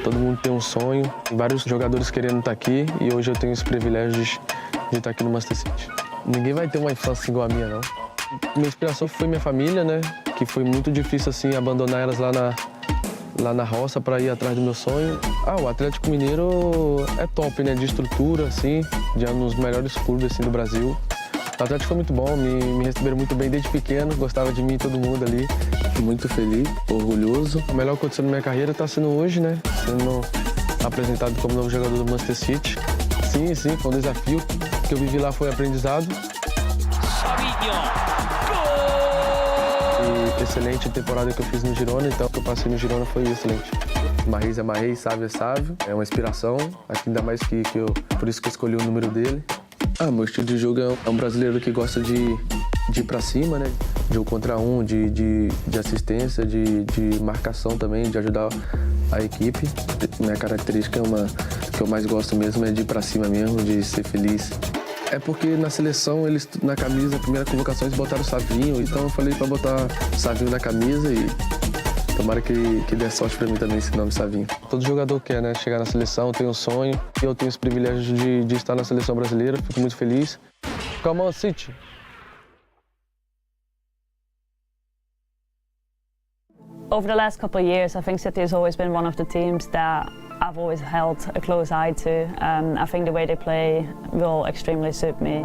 Todo mundo tem um sonho, tem vários jogadores querendo estar aqui e hoje eu tenho esse privilégio de estar aqui no Manchester City. Ninguém vai ter uma infância igual a minha, não. Minha inspiração foi minha família, né? Que foi muito difícil, assim, abandonar elas lá na roça para ir atrás do meu sonho. O Atlético Mineiro é top, né? De estrutura, assim, de um dos melhores clubes, assim, do Brasil. O Atlético foi muito bom, me receberam muito bem desde pequeno, gostava de mim, todo mundo ali. Fico muito feliz, orgulhoso. O melhor que aconteceu na minha carreira está sendo hoje, né? Sendo apresentado como novo jogador do Manchester City. Sim, foi um desafio. O que eu vivi lá foi aprendizado. Savinho! E excelente temporada que eu fiz no Girona, então o que eu passei no Girona foi excelente. Marreis é Marreis, Sávio é Sávio. É uma inspiração, aqui ainda mais que eu... Por isso que eu escolhi o número dele. Meu estilo de jogo é um brasileiro que gosta de ir pra cima, né? De um contra um, de assistência, de marcação também, de ajudar a equipe. Minha característica que eu mais gosto mesmo é de ir pra cima mesmo, de ser feliz. É porque na seleção, eles na camisa, a primeira convocação, eles botaram o Savinho, então eu falei pra botar o Savinho na camisa e tomara que dê sorte pra mim também esse nome Savinho. Todo jogador quer, né? Chegar na seleção, tem um sonho. E eu tenho esse privilégio de estar na seleção brasileira, fico muito feliz. Come on, City! Over the last couple of years, I think City has always been one of the teams that I've always held a close eye to. I think the way they play will extremely suit me.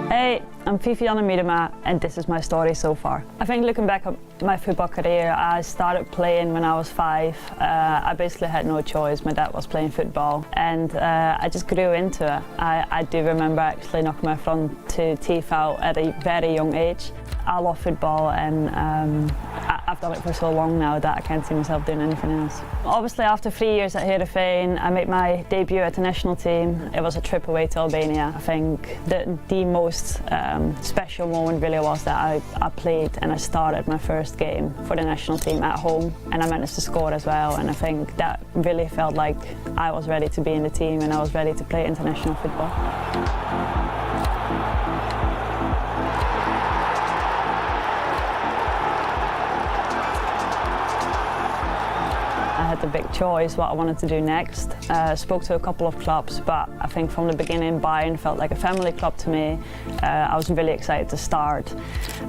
Hey, I'm Viviane Miedema, and this is my story so far. I think looking back at my football career, I started playing when I was 5. I basically had no choice. My dad was playing football, and I just grew into it. I do remember actually knocking my front two teeth out at a very young age. I love football, and I've done it for so long now that I can't see myself doing anything else. Obviously, after 3 years at Heerenveen, I made my debut at the national team. It was a trip away to Albania. I think the most special moment really was that I played and I started my first game for the national team at home, and I managed to score as well. And I think that really felt like I was ready to be in the team and I was ready to play international football. I had the big choice what I wanted to do next. Spoke to a couple of clubs, but I think from the beginning Bayern felt like a family club to me. I was really excited to start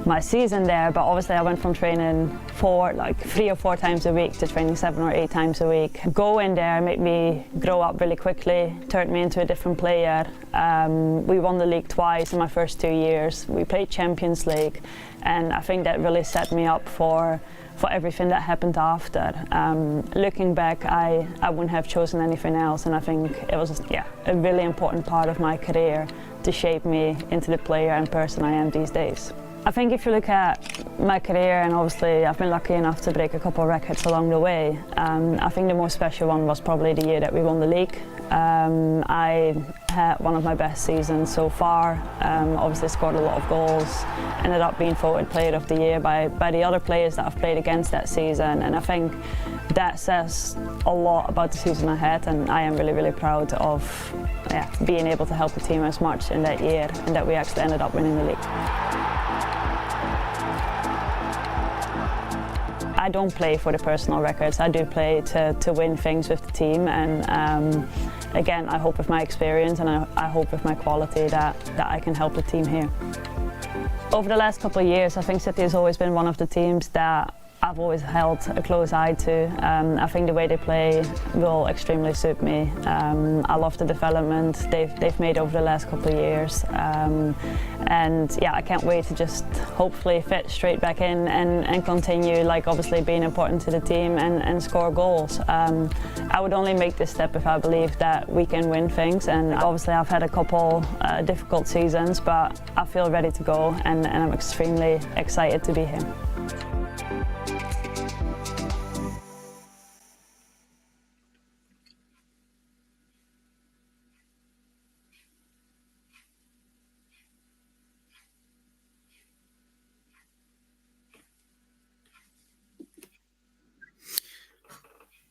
my season there, but obviously I went from training 3 or 4 times a week to training 7 or 8 times a week. Going there made me grow up really quickly, turned me into a different player. We won the league twice in my first 2 years. We played Champions League, and I think that really set me up for everything that happened after. Looking back, I wouldn't have chosen anything else, and I think it was a really important part of my career to shape me into the player and person I am these days. I think if you look at my career, and obviously I've been lucky enough to break a couple of records along the way, I think the most special one was probably the year that we won the league. I had one of my best seasons so far, obviously scored a lot of goals, ended up being voted Player of the Year by the other players that I've played against that season, and I think that says a lot about the season I had, and I am really, really proud of being able to help the team as much in that year and that we actually ended up winning the league. I don't play for the personal records. I do play to win things with the team, and again, I hope with my experience and I hope with my quality that I can help the team here. Over the last couple of years, I think City has always been one of the teams that I've always held a close eye to. I think the way they play will extremely suit me. I love the development they've made over the last couple of years. And yeah, I can't wait to just hopefully fit straight back in and continue, like obviously being important to the team and score goals. I would only make this step if I believe that we can win things, and obviously I've had a couple difficult seasons, but I feel ready to go, and I'm extremely excited to be here.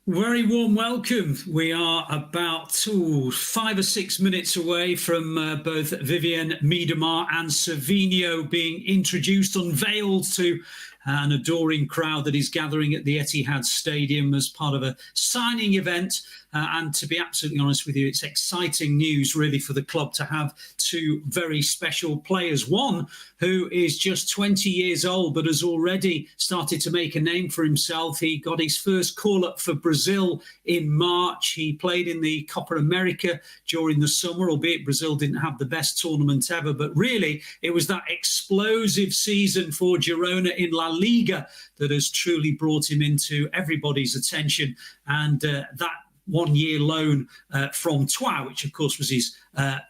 Very warm welcome. We are about 5 or 6 minutes away from both Viviane Miedema and Savinho being introduced, unveiled to an adoring crowd that is gathering at the Etihad Stadium as part of a signing event. And to be absolutely honest with you, it's exciting news really for the club to have two very special players. One who is just 20 years old but has already started to make a name for himself. He got his first call-up for Brazil in March. He played in the Copa America during the summer, albeit Brazil didn't have the best tournament ever. But really, it was that explosive season for Girona in La Liga that has truly brought him into everybody's attention. And that 1 year loan from Troyes, which of course was his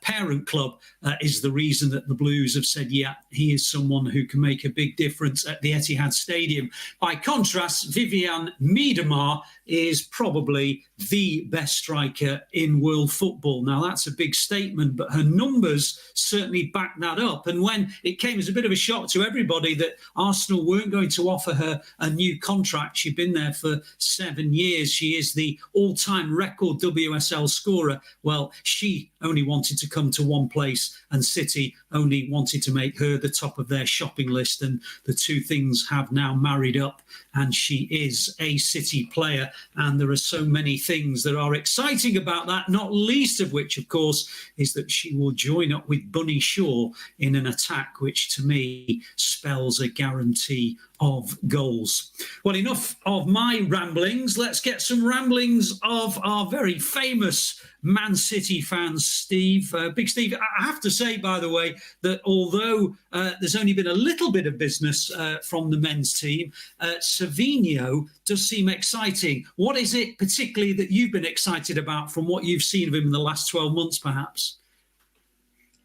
parent club, is the reason that the Blues have said, yeah, he is someone who can make a big difference at the Etihad Stadium. By contrast, Viviane Miedema is probably the best striker in world football. Now, that's a big statement, but her numbers certainly back that up. And when it came as a bit of a shock to everybody that Arsenal weren't going to offer her a new contract, she'd been there for 7 years. She is the all-time record WSL scorer. Well, she only wanted to come to one place, and City only wanted to make her the top of their shopping list. And the two things have now married up, and she is a City player. And there are so many things that are exciting about that, not least of which, of course, is that she will join up with Bunny Shaw in an attack, which to me spells a guarantee of goals. Well, enough of my ramblings. Let's get some ramblings of our very famous Man City fans, Steve. Big Steve, I have to say, by the way, that although there's only been a little bit of business from the men's team, Savinho does seem exciting. What is it particularly that you've been excited about from what you've seen of him in the last 12 months, perhaps?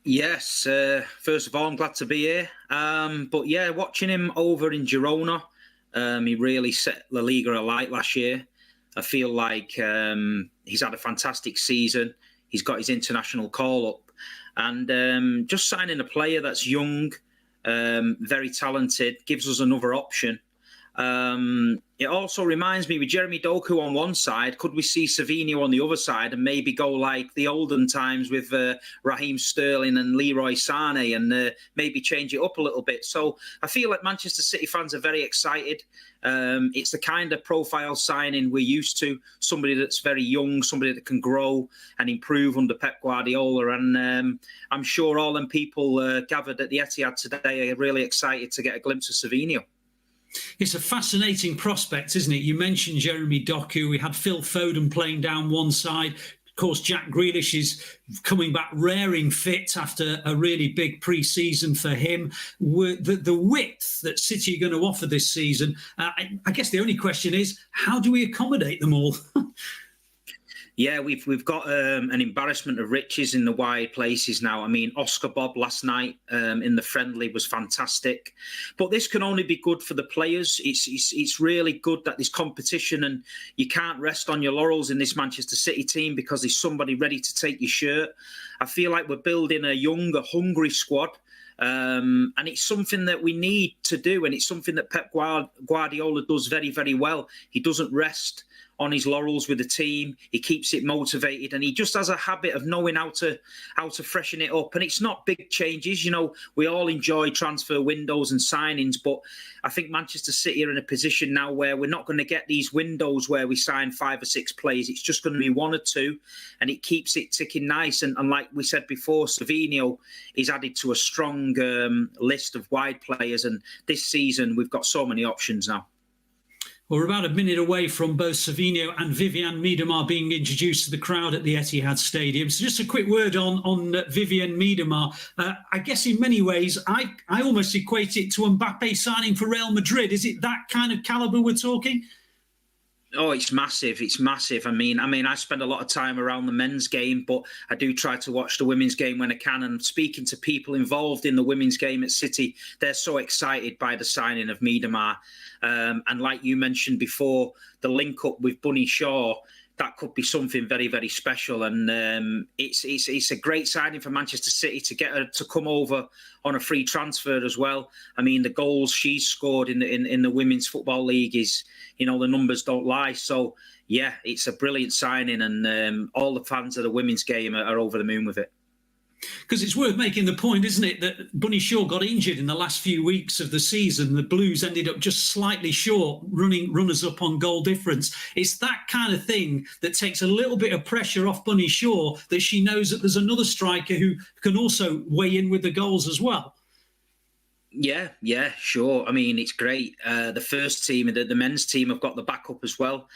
Yes, first of all, I'm glad to be here. But yeah, watching him over in Girona, he really set La Liga alight last year. I feel like he's had a fantastic season. He's got his international call-up. And just signing a player that's young, very talented, gives us another option. It also reminds me, with Jeremy Doku on one side, could we see Savinho on the other side and maybe go like the olden times with Raheem Sterling and Leroy Sané and maybe change it up a little bit? So I feel like Manchester City fans are very excited. It's the kind of profile signing we're used to, somebody that's very young, somebody that can grow and improve under Pep Guardiola. And I'm sure all them people gathered at the Etihad today are really excited to get a glimpse of Savinho. It's a fascinating prospect, isn't it? You mentioned Jeremy Doku. We had Phil Foden playing down one side. Of course, Jack Grealish is coming back raring fit after a really big pre-season for him. The width that City are going to offer this season, I guess the only question is, how do we accommodate them all? Yeah, we've got an embarrassment of riches in the wide places now. I mean, Oscar Bob last night in the friendly was fantastic. But this can only be good for the players. It's really good that there's competition and you can't rest on your laurels in this Manchester City team because there's somebody ready to take your shirt. I feel like we're building a young, hungry squad. And it's something that we need to do. And it's something that Pep Guardiola does very, very well. He doesn't rest on his laurels with the team. He keeps it motivated, and he just has a habit of knowing how to freshen it up. And it's not big changes. You know, we all enjoy transfer windows and signings, but I think Manchester City are in a position now where we're not going to get these windows where we sign 5 or 6 players. It's just going to be 1 or 2, and it keeps it ticking nice. And like we said before, Savinho is added to a strong list of wide players, and this season we've got so many options now. Well, we're about a minute away from both Savinho and Viviane Miedema being introduced to the crowd at the Etihad Stadium. So just a quick word on Viviane Miedema. I guess in many ways, I almost equate it to Mbappe signing for Real Madrid. Is it that kind of calibre we're talking? Oh, it's massive. It's massive. I mean, I spend a lot of time around the men's game, but I do try to watch the women's game when I can. And speaking to people involved in the women's game at City, they're so excited by the signing of Miedema. And like you mentioned before, the link up with Bunny Shaw, that could be something very, very special. And it's a great signing for Manchester City to get her to come over on a free transfer as well. I mean, the goals she's scored in the Women's Football League is, you know, the numbers don't lie. So, yeah, it's a brilliant signing, and all the fans of the women's game are over the moon with it. Because it's worth making the point, isn't it, that Bunny Shaw got injured in the last few weeks of the season. The Blues ended up just slightly short, running runners up on goal difference. It's that kind of thing that takes a little bit of pressure off Bunny Shaw, that she knows that there's another striker who can also weigh in with the goals as well. Yeah, sure. I mean, it's great. The first team and the men's team have got the backup as well.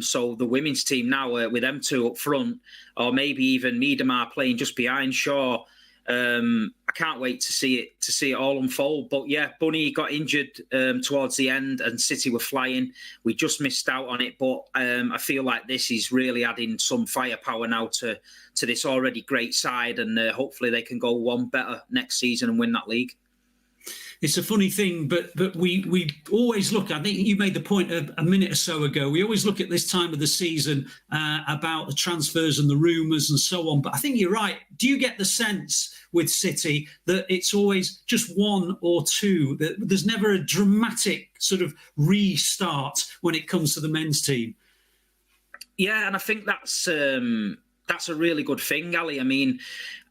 So the women's team now, with them two up front, or maybe even Miedema playing just behind Shaw, I can't wait to see it all unfold. But yeah, Bunny got injured towards the end, and City were flying. We just missed out on it. But I feel like this is really adding some firepower now to this already great side, and hopefully they can go one better next season and win that league. It's a funny thing, but we always look, I think you made the point a minute or so ago, we always look at this time of the season about the transfers and the rumours and so on. But I think you're right. Do you get the sense with City that it's always just one or two, that there's never a dramatic sort of restart when it comes to the men's team? Yeah, and I think that's a really good thing, Ali. I mean,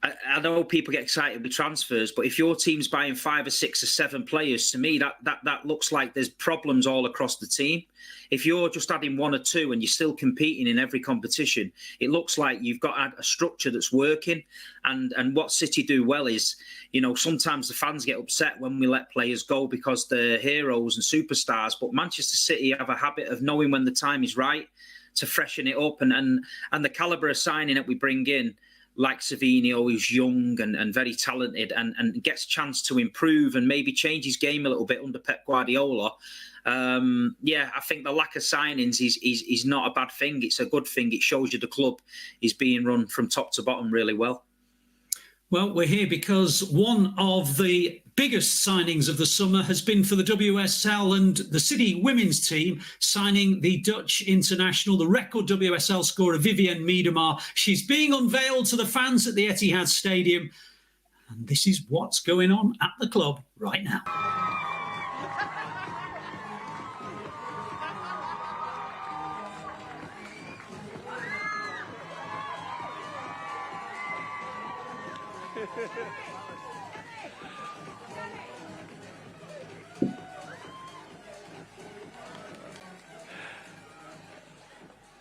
I know people get excited with transfers, but if your team's buying 5 or 6 or 7 players, to me, that looks like there's problems all across the team. If you're just adding 1 or 2 and you're still competing in every competition, it looks like you've got a structure that's working. And what City do well is, you know, sometimes the fans get upset when we let players go because they're heroes and superstars, but Manchester City have a habit of knowing when the time is right to freshen it up, and the calibre of signing that we bring in, like Savinho, who's young and very talented and gets a chance to improve and maybe change his game a little bit under Pep Guardiola. I think the lack of signings is not a bad thing. It's a good thing. It shows you the club is being run from top to bottom really well. Well, we're here because one of the biggest signings of the summer has been for the WSL and the City women's team, signing the Dutch international, the record WSL scorer Viviane Miedema. She's being unveiled to the fans at the Etihad Stadium. And this is what's going on at the club right now.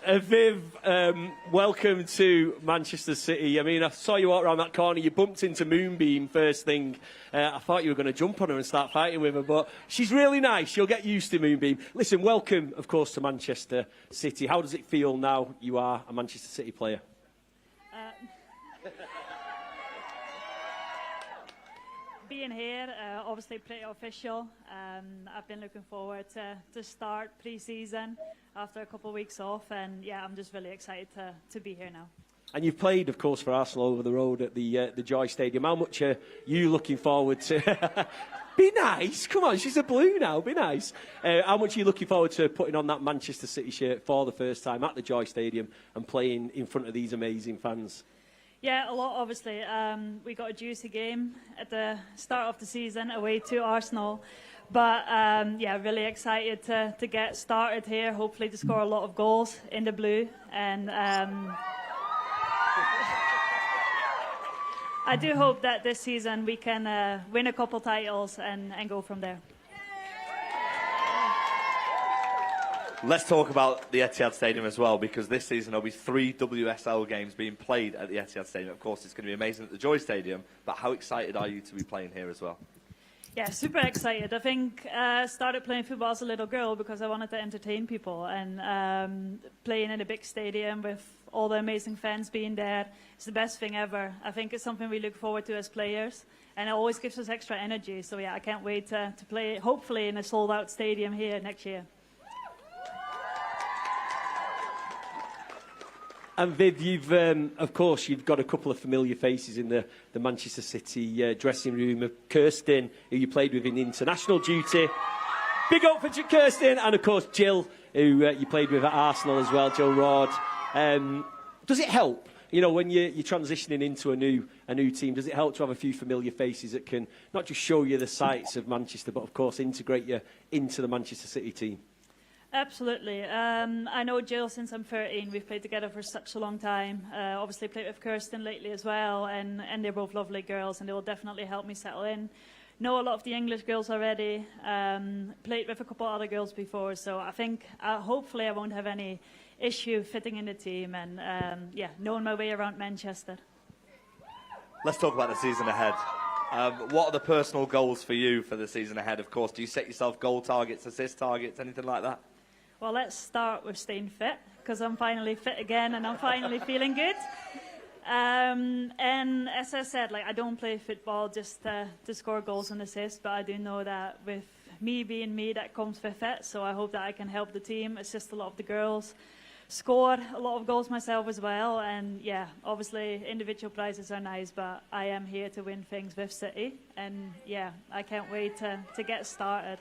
Viv, welcome to Manchester City. I mean, I saw you walk around that corner. You bumped into Moonbeam first thing. I thought you were going to jump on her and start fighting with her, but she's really nice. You'll get used to Moonbeam. Listen, welcome, of course, to Manchester City. How does it feel now you are a Manchester City player? Being here, obviously pretty official. I've been looking forward to start pre-season after a couple of weeks off, and yeah, I'm just really excited to be here now. And you've played, of course, for Arsenal over the road at the Joy Stadium. How much are you looking forward to? Be nice, come on, she's a Blue now, be nice. How much are you looking forward to putting on that Manchester City shirt for the first time at the Joy Stadium and playing in front of these amazing fans? Yeah, a lot, obviously. We got a juicy game at the start of the season away to Arsenal. But, yeah, really excited to get started here, hopefully to score a lot of goals in the blue. And I do hope that this season we can win a couple titles and go from there. Let's talk about the Etihad Stadium as well, because this season there'll be 3 WSL games being played at the Etihad Stadium. Of course, it's going to be amazing at the Joy Stadium, but how excited are you to be playing here as well? Yeah, super excited. I think I started playing football as a little girl because I wanted to entertain people, and playing in a big stadium with all the amazing fans being there is the best thing ever. I think it's something we look forward to as players, and it always gives us extra energy. So yeah, I can't wait to play, hopefully in a sold-out stadium here next year. And Viv, you've, of course, you've got a couple of familiar faces in the Manchester City dressing room. Of Kirsten, who you played with in international duty. Big up for Kirsten. And, of course, Jill, who you played with at Arsenal as well, Jill Rod. Does it help, you know, when you're transitioning into a new team, does it help to have a few familiar faces that can not just show you the sights of Manchester, but, of course, integrate you into the Manchester City team? Absolutely. I know Jill since I'm 13. We've played together for such a long time. Obviously played with Kirsten lately as well, and they're both lovely girls, and they will definitely help me settle in. Know a lot of the English girls already. Played with a couple other girls before, so I think hopefully I won't have any issue fitting in the team and yeah, knowing my way around Manchester. Let's talk about the season ahead. What are the personal goals for you for the season ahead? Of course, do you set yourself goal targets, assist targets, anything like that? Well, let's start with staying fit, because I'm finally fit again and I'm finally feeling good. And as I said, like, I don't play football just to score goals and assists, but I do know that with me being me, that comes with it. So I hope that I can help the team, assist a lot of the girls, score a lot of goals myself as well. And yeah, obviously individual prizes are nice, but I am here to win things with City. And yeah, I can't wait to get started.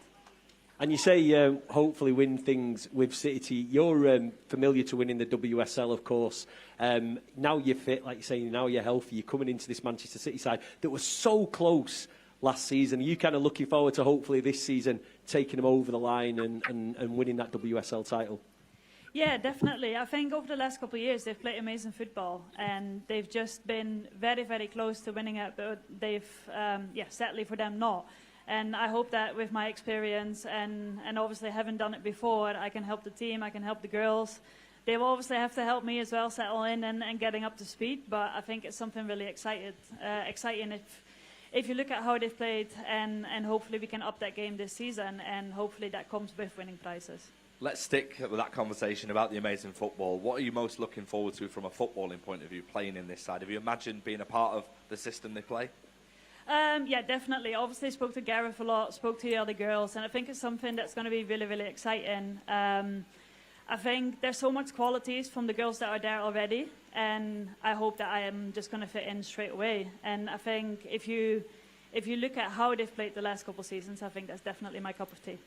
And you say hopefully win things with City. You're familiar to winning the WSL, of course. Now you're fit, like you say, now you're healthy. You're coming into this Manchester City side that was so close last season. Are you kind of looking forward to hopefully this season taking them over the line and winning that WSL title? Yeah, definitely. I think over the last couple of years they've played amazing football and they've just been very, very close to winning it, but they've, yeah, sadly for them not. And I hope that with my experience and obviously having done it before, I can help the team, I can help the girls. They will obviously have to help me as well, settle in and getting up to speed, but I think it's something really exciting if you look at how they've played and hopefully we can up that game this season and hopefully that comes with winning prizes. Let's stick with that conversation about the amazing football. What are you most looking forward to from a footballing point of view, playing in this side? Have you imagined being a part of the system they play? Yeah, definitely. Obviously spoke to Gareth a lot, spoke to the other girls, and I think it's something that's going to be really, really exciting. I think there's so much qualities from the girls that are there already, and I hope that I am just going to fit in straight away. And I think if you look at how they've played the last couple of seasons, I think that's definitely my cup of tea.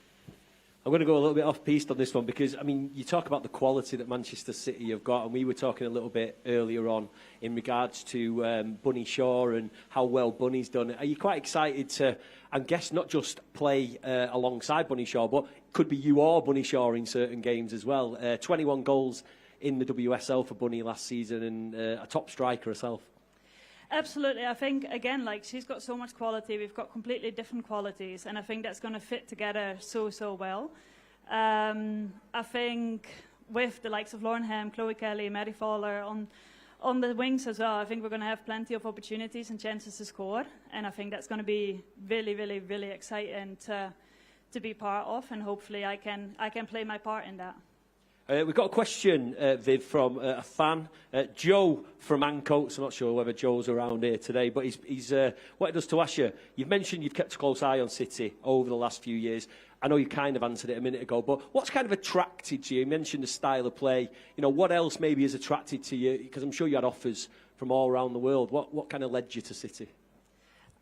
I'm going to go a little bit off-piste on this one because, I mean, you talk about the quality that Manchester City have got, and we were talking a little bit earlier on in regards to Bunny Shaw and how well Bunny's done. Are you quite excited to, I guess, not just play alongside Bunny Shaw, but could be you or Bunny Shaw in certain games as well? 21 goals in the WSL for Bunny last season and a top striker herself. Absolutely. I think, again, like, she's got so much quality. We've got completely different qualities, and I think that's going to fit together so well. I think with the likes of Lauren Ham, Chloe Kelly, Mary Fowler on the wings as well, I think we're going to have plenty of opportunities and chances to score, and I think that's going to be really, really, really exciting to be part of, and hopefully I can play my part in that. We've got a question, Viv, from a fan, Joe from Ancoats. I'm not sure whether Joe's around here today, but he's wanted us to ask you. You've mentioned you've kept a close eye on City over the last few years. I know you kind of answered it a minute ago, but what's kind of attracted to you? You mentioned the style of play. You know, what else maybe has attracted to you? Because I'm sure you had offers from all around the world. What kind of led you to City?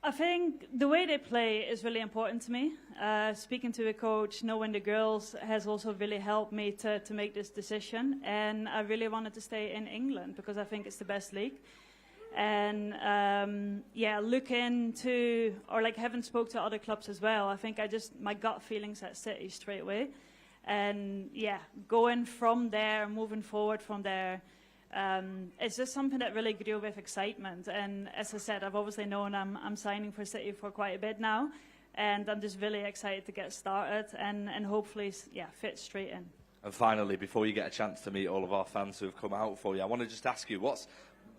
I think the way they play is really important to me. Speaking to a coach, knowing the girls has also really helped me to make this decision. And I really wanted to stay in England because I think it's the best league. And yeah, looking to, or like having spoke to other clubs as well, I think my gut feelings at City straight away. And yeah, going from there, moving forward from there, it's just something that really grew with excitement. And as I said, I've obviously known I'm signing for City for quite a bit now. And I'm just really excited to get started and hopefully, yeah, fit straight in. And finally, before you get a chance to meet all of our fans who have come out for you, I want to just ask you, what's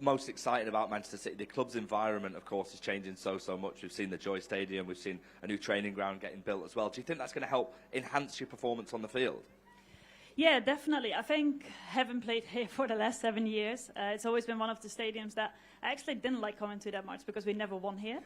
most exciting about Manchester City? The club's environment, of course, is changing so much. We've seen the Joy Stadium, we've seen a new training ground getting built as well. Do you think that's going to help enhance your performance on the field? Yeah, definitely. I think having played here for the last 7 years, it's always been one of the stadiums that I actually didn't like coming to that much because we never won here.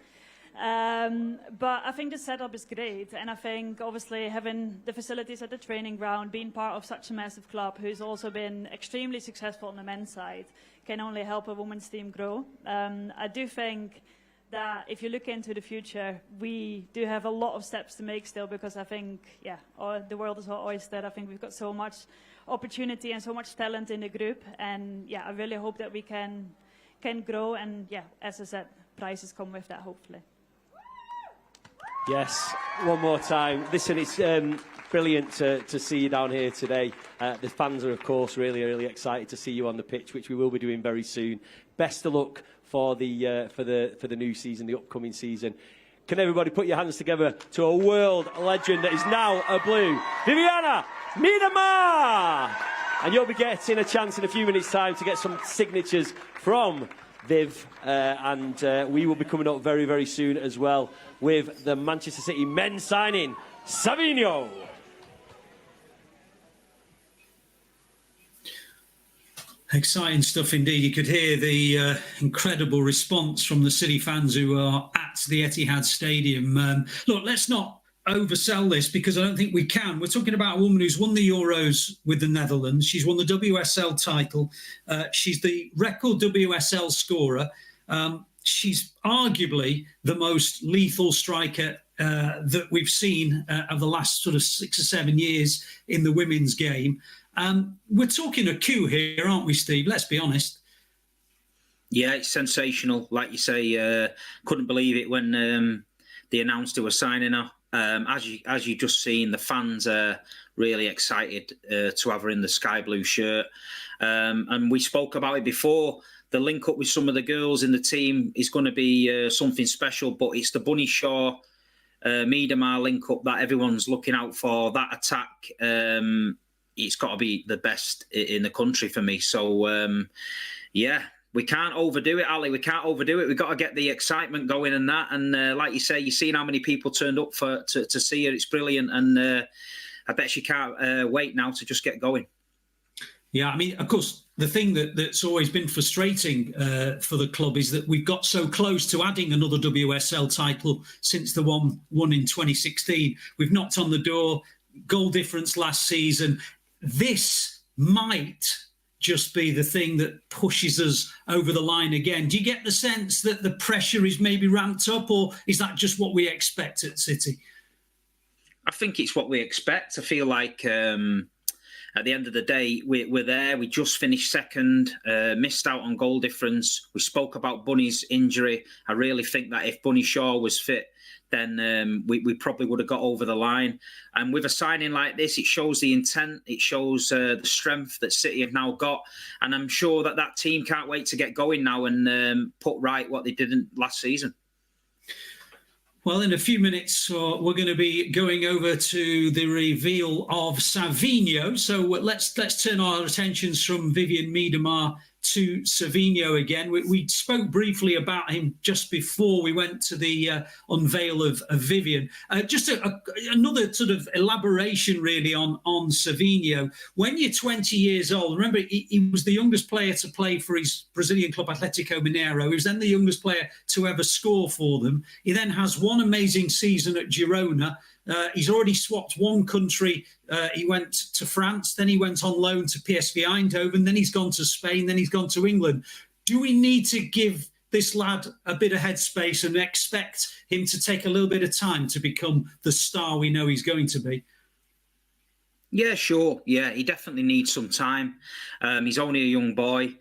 But I think the setup is great, and I think obviously having the facilities at the training ground, being part of such a massive club who's also been extremely successful on the men's side, can only help a women's team grow. I do think that if you look into the future, we do have a lot of steps to make still, because I think, yeah, the world is our oyster. I think we've got so much opportunity and so much talent in the group, and yeah, I really hope that we can grow, and yeah, as I said, prizes come with that, hopefully. Yes, one more time. Listen, it's brilliant to see you down here today. The fans are, of course, really, really excited to see you on the pitch, which we will be doing very soon. Best of luck for the new season, the upcoming season. Can everybody put your hands together to a world legend that is now a Blue, Viviane Miedema! And you'll be getting a chance in a few minutes' time to get some signatures from Viv, and we will be coming up very, very soon as well with the Manchester City men signing Savinho. Exciting stuff indeed. You could hear the incredible response from the City fans who are at the Etihad Stadium. Look, let's not oversell this because I don't think we can. We're talking about a woman who's won the Euros with the Netherlands. She's won the WSL title. She's the record WSL scorer. She's arguably the most lethal striker that we've seen of the last sort of 6 or 7 years in the women's game. We're talking a coup here, aren't we, Steve? Let's be honest. Yeah, it's sensational. Like you say, couldn't believe it when they announced they were signing her. As you just seen, the fans are really excited to have her in the sky blue shirt. And we spoke about it before. The link up with some of the girls in the team is going to be something special, but it's the Bunny Shaw Miedema link up that everyone's looking out for. That attack, it's got to be the best in the country for me. So, yeah. We can't overdo it, Ali. We can't overdo it. We've got to get the excitement going and that. And like you say, you've seen how many people turned up to see her. It's brilliant. And I bet she can't wait now to just get going. Yeah, I mean, of course, the thing that's always been frustrating for the club is that we've got so close to adding another WSL title since the one won in 2016. We've knocked on the door, goal difference last season. This might just be the thing that pushes us over the line again. Do you get the sense that the pressure is maybe ramped up, or is that just what we expect at City? I think it's what we expect. I feel like at the end of the day, we're there. We just finished second, missed out on goal difference. We spoke about Bunny's injury. I really think that if Bunny Shaw was fit, then we probably would have got over the line. And with a signing like this, it shows the intent, it shows the strength that City have now got. And I'm sure that team can't wait to get going now and put right what they didn't last season. Well, in a few minutes, we're going to be going over to the reveal of Savinho. So let's turn our attentions from Viviane Miedema to Savinho again. We spoke briefly about him just before we went to the unveil of Viviane. Just another sort of elaboration really on Savinho. When you're 20 years old, remember he was the youngest player to play for his Brazilian club Atlético Mineiro. He was then the youngest player to ever score for them. He then has one amazing season at Girona. He's already swapped one country. He went to France, then he went on loan to PSV Eindhoven, then he's gone to Spain, then he's gone to England. Do we need to give this lad a bit of headspace and expect him to take a little bit of time to become the star we know he's going to be? Yeah, sure. Yeah, he definitely needs some time. He's only a young boy.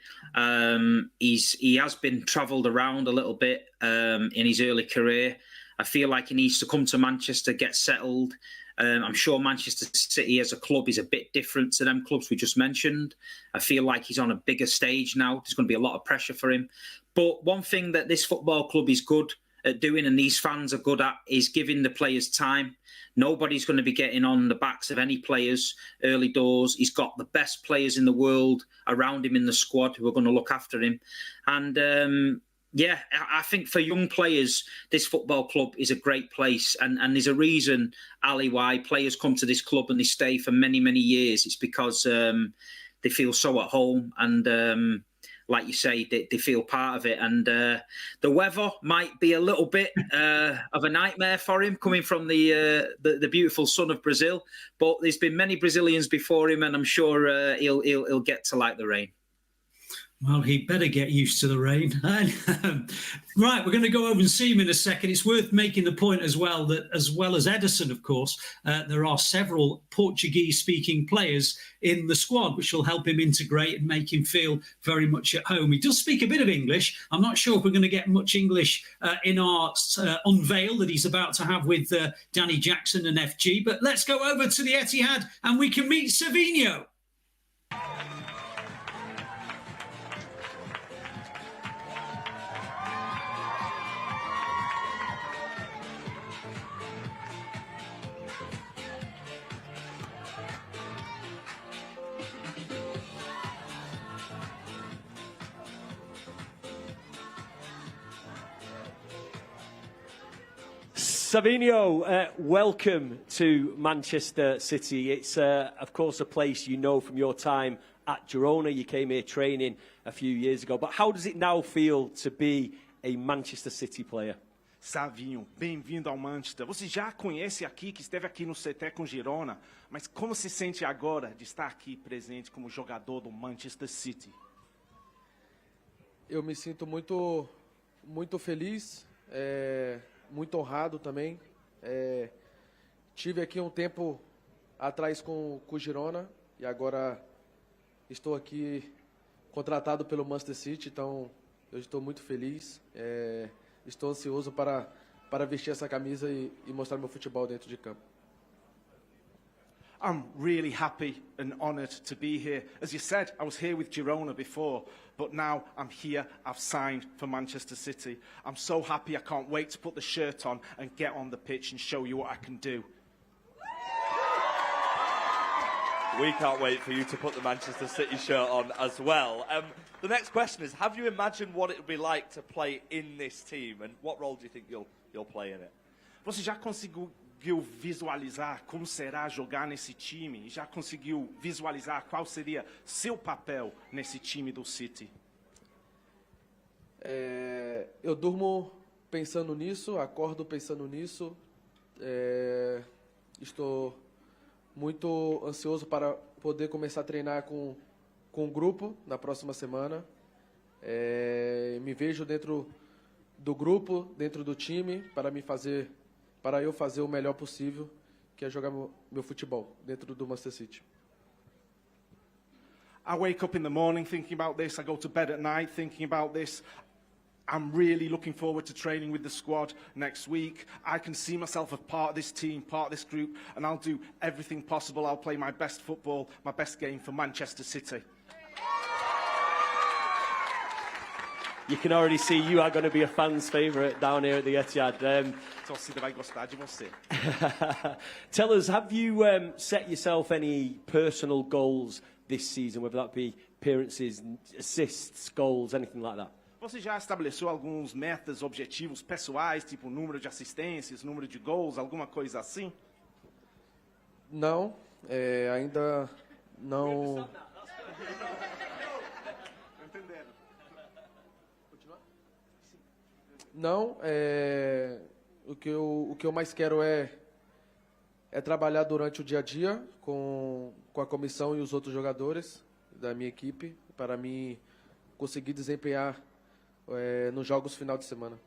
He has been travelled around a little bit in his early career. I feel like he needs to come to Manchester, get settled. I'm sure Manchester City as a club is a bit different to them clubs we just mentioned. I feel like he's on a bigger stage now. There's going to be a lot of pressure for him. But one thing that this football club is good at doing, and these fans are good at, is giving the players time. Nobody's going to be getting on the backs of any players early doors. He's got the best players in the world around him in the squad who are going to look after him. And yeah, I think for young players, this football club is a great place. And there's a reason, Ali, why players come to this club and they stay for many, many years. It's because they feel so at home and, like you say, they feel part of it. And the weather might be a little bit of a nightmare for him coming from the beautiful sun of Brazil. But there's been many Brazilians before him and I'm sure he'll get to like the rain. Well, he'd better get used to the rain. Right, we're going to go over and see him in a second. It's worth making the point as well that, as well as Ederson, of course, there are several Portuguese-speaking players in the squad, which will help him integrate and make him feel very much at home. He does speak a bit of English. I'm not sure if we're going to get much English in our unveil that he's about to have with Danny Jackson and FG. But let's go over to the Etihad and we can meet Savinho. Savinho, welcome to Manchester City. It's, of course, a place you know from your time at Girona. You came here training a few years ago. But how does it now feel to be a Manchester City player? Savinho, bem-vindo ao Manchester. Você já conhece aqui, que esteve aqui no CT com Girona, mas como se sente agora de estar aqui presente como jogador do Manchester City? Eu me sinto muito feliz, muito honrado também. Tive aqui um tempo atrás com o Girona e agora estou aqui contratado pelo Manchester City, então eu estou muito feliz. Estou ansioso para vestir essa camisa e mostrar meu futebol dentro de campo. I'm really happy and honoured to be here. As you said, I was here with Girona before, but now I'm here, I've signed for Manchester City. I'm so happy, I can't wait to put the shirt on and get on the pitch and show you what I can do. We can't wait for you to put the Manchester City shirt on as well. The next question is, have you imagined what it would be like to play in this team, and what role do you think you'll play in it? Você já conseguiu visualizar como será jogar nesse time? Já conseguiu visualizar qual seria seu papel nesse time do City? Eu durmo pensando nisso, acordo pensando nisso. Estou muito ansioso para poder começar a treinar com o grupo na próxima semana. Me vejo dentro do grupo, dentro do time, para eu fazer o melhor possível, que é jogar meu futebol dentro do Manchester City. I wake up in the morning thinking about this, I go to bed at night thinking about this. I'm really looking forward to training with the squad next week. I can see myself as part of this team, part of this group, and I'll do everything possible. I'll play my best football, my best game for Manchester City. You can already see you are going to be a fan's favourite down here at the Etihad. Torcida vai gostar de você. Tell us, have you set yourself any personal goals this season, whether that be appearances, assists, goals, anything like that? Você já estabeleceu alguns metas, objetivos pessoais, tipo número de assistências, número de gols, alguma coisa assim? Não, ainda não. Não, o que eu mais quero é trabalhar durante o dia a dia com a comissão e os outros jogadores da minha equipe, para mim conseguir desempenhar nos jogos final de semana.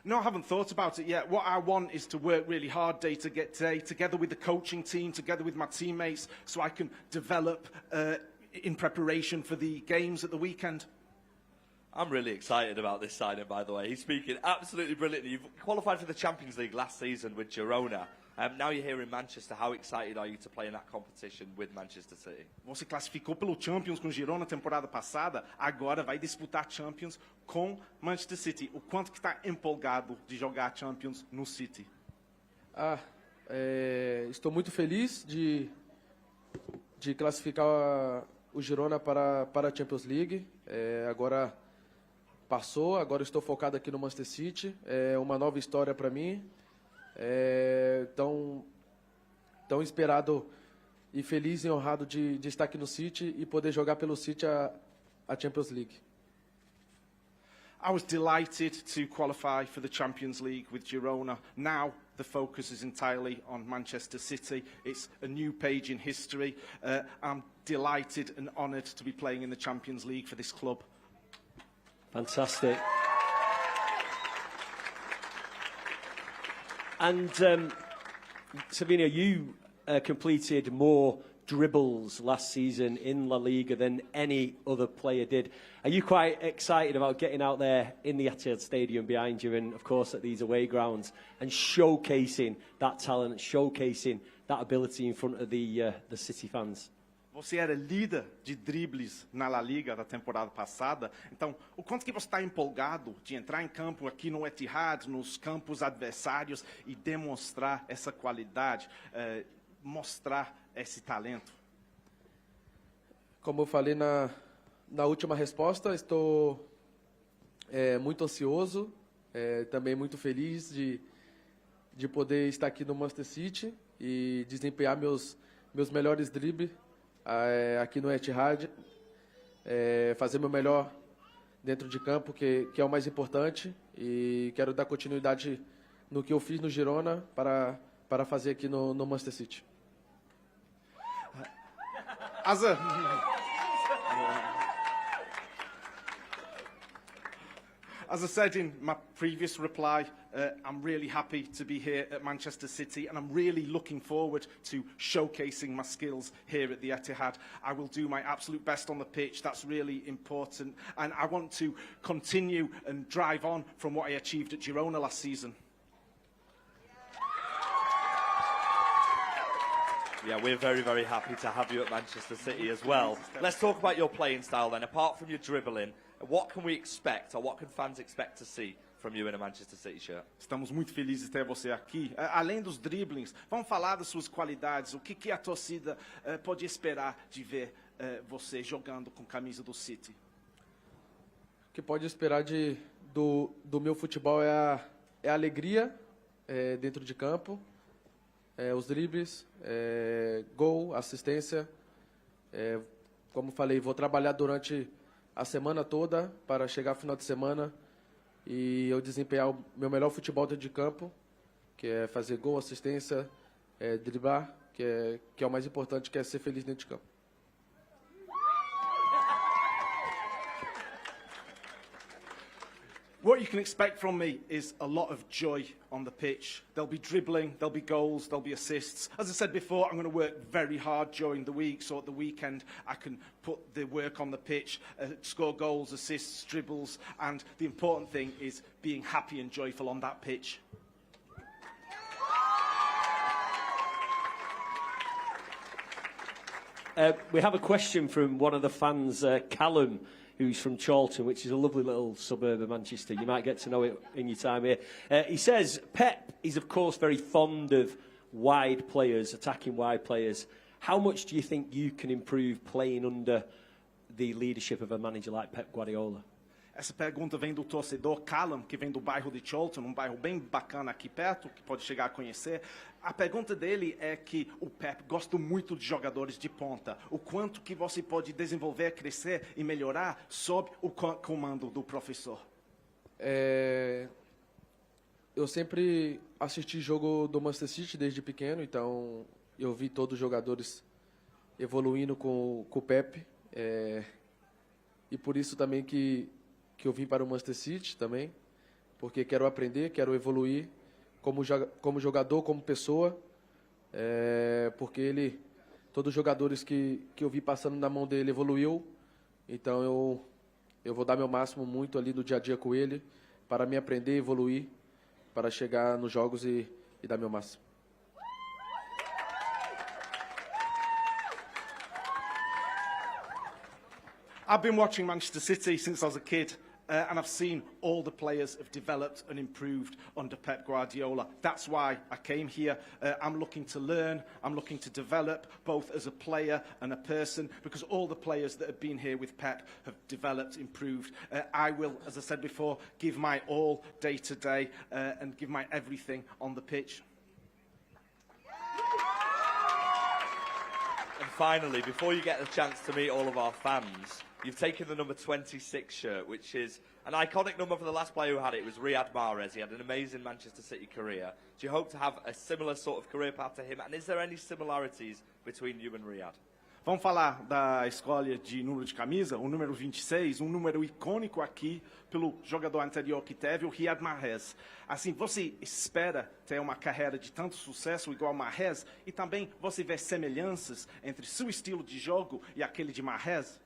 No, I haven't thought about it yet. What I want is to work really hard day to get day, together with the coaching team, together with my teammates, so I can develop in preparation for the games at the weekend. I'm really excited about this signing, by the way. He's speaking absolutely brilliantly. You've qualified for the Champions League last season with Girona. Now you're here in Manchester. How excited are you to play in that competition with Manchester City? Você classificou pelo Champions com Girona temporada passada, agora vai disputar Champions com Manchester City. O quanto que está empolgado de jogar Champions no City? Estou muito feliz de classificar o Girona para a Champions League. Agora passou, agora estou focado aqui no Manchester City. É uma nova história para mim. Tão esperado e feliz e honrado de estar aqui no City e poder jogar pelo City a Champions League. I was delighted to qualify for the Champions League with Girona. Now the focus is entirely on Manchester City. It's a new page in history. I'm delighted and honoured to be playing in the Champions League for this club. Fantastic. And Savinho, you completed more dribbles last season in La Liga than any other player did. Are you quite excited about getting out there in the Etihad Stadium behind you and, of course, at these away grounds and showcasing that talent, showcasing that ability in front of the City fans? Você era líder de dribles na La Liga da temporada passada. Então, o quanto que você está empolgado de entrar em campo aqui no Etihad, nos campos adversários e demonstrar essa qualidade, mostrar esse talento? Como eu falei na última resposta, estou muito ansioso, também muito feliz de poder estar aqui no Manchester City e desempenhar meus melhores dribles aqui no Etihad, fazer meu melhor dentro de campo, que é o mais importante, e quero dar continuidade no que eu fiz no Girona para fazer aqui no Manchester City. As I said in my previous reply, I'm really happy to be here at Manchester City, and I'm really looking forward to showcasing my skills here at the Etihad. I will do my absolute best on the pitch. That's really important, and I want to continue and drive on from what I achieved at Girona last season. Yeah, we're very, very happy to have you at Manchester City as well. Let's talk about your playing style then. Apart from your dribbling, what can we expect, or what can fans expect to see from you in a Manchester City shirt? Estamos muito felizes de ter você aqui. Além dos driblings, vamos falar das suas qualidades. O que a torcida pode esperar de ver você jogando com a camisa do City? O que pode esperar do meu futebol é a alegria dentro de campo, os dribles, gol, assistência. Como falei, vou trabalhar durante a semana toda para chegar ao final de semana e eu desempenhar o meu melhor futebol dentro de campo, que é fazer gol, assistência, driblar, que é o mais importante, que é ser feliz dentro de campo. What you can expect from me is a lot of joy on the pitch. There'll be dribbling, there'll be goals, there'll be assists. As I said before, I'm going to work very hard during the week, so at the weekend I can put the work on the pitch, score goals, assists, dribbles, and the important thing is being happy and joyful on that pitch. We have a question from one of the fans, Callum, who's from Chorlton, which is a lovely little suburb of Manchester. You might get to know it in your time here. He says, Pep is, of course, very fond of wide players, attacking wide players. How much do you think you can improve playing under the leadership of a manager like Pep Guardiola? Essa pergunta vem do torcedor Callum, que vem do bairro de Chorlton, um bairro bem bacana aqui perto, que pode chegar a conhecer. A pergunta dele é que o Pep gosta muito de jogadores de ponta. O quanto que você pode desenvolver, crescer e melhorar sob o comando do professor? Eu sempre assisti jogo do Manchester City desde pequeno, então eu vi todos os jogadores evoluindo com o Pep. E por isso também que eu vim para o Manchester City também, porque quero aprender, quero evoluir como jogador, como pessoa, porque todos os jogadores que eu vi passando na mão dele evoluiu, então eu vou dar meu máximo muito ali no dia a dia com ele, para me aprender, evoluir, para chegar nos jogos e dar meu máximo. I've been watching Manchester City since I was a kid, and I've seen all the players have developed and improved under Pep Guardiola. That's why I came here. I'm looking to learn, I'm looking to develop, both as a player and a person, because all the players that have been here with Pep have developed, improved. I will, as I said before, give my all day to day and give my everything on the pitch. And finally, before you get the chance to meet all of our fans, you've taken the number 26 shirt, which is an iconic number for the last player who had it. It was Riyad Mahrez. He had an amazing Manchester City career. Do you hope to have a similar sort of career path to him? And is there any similarities between you and Riyad? Vamos falar da escolha de número de camisa, o número 26, número icônico aqui pelo jogador anterior que teve, o Riyad Mahrez. Assim, você espera ter uma carreira de tanto sucesso igual Mahrez e também você vê semelhanças entre seu estilo de jogo e aquele de Mahrez?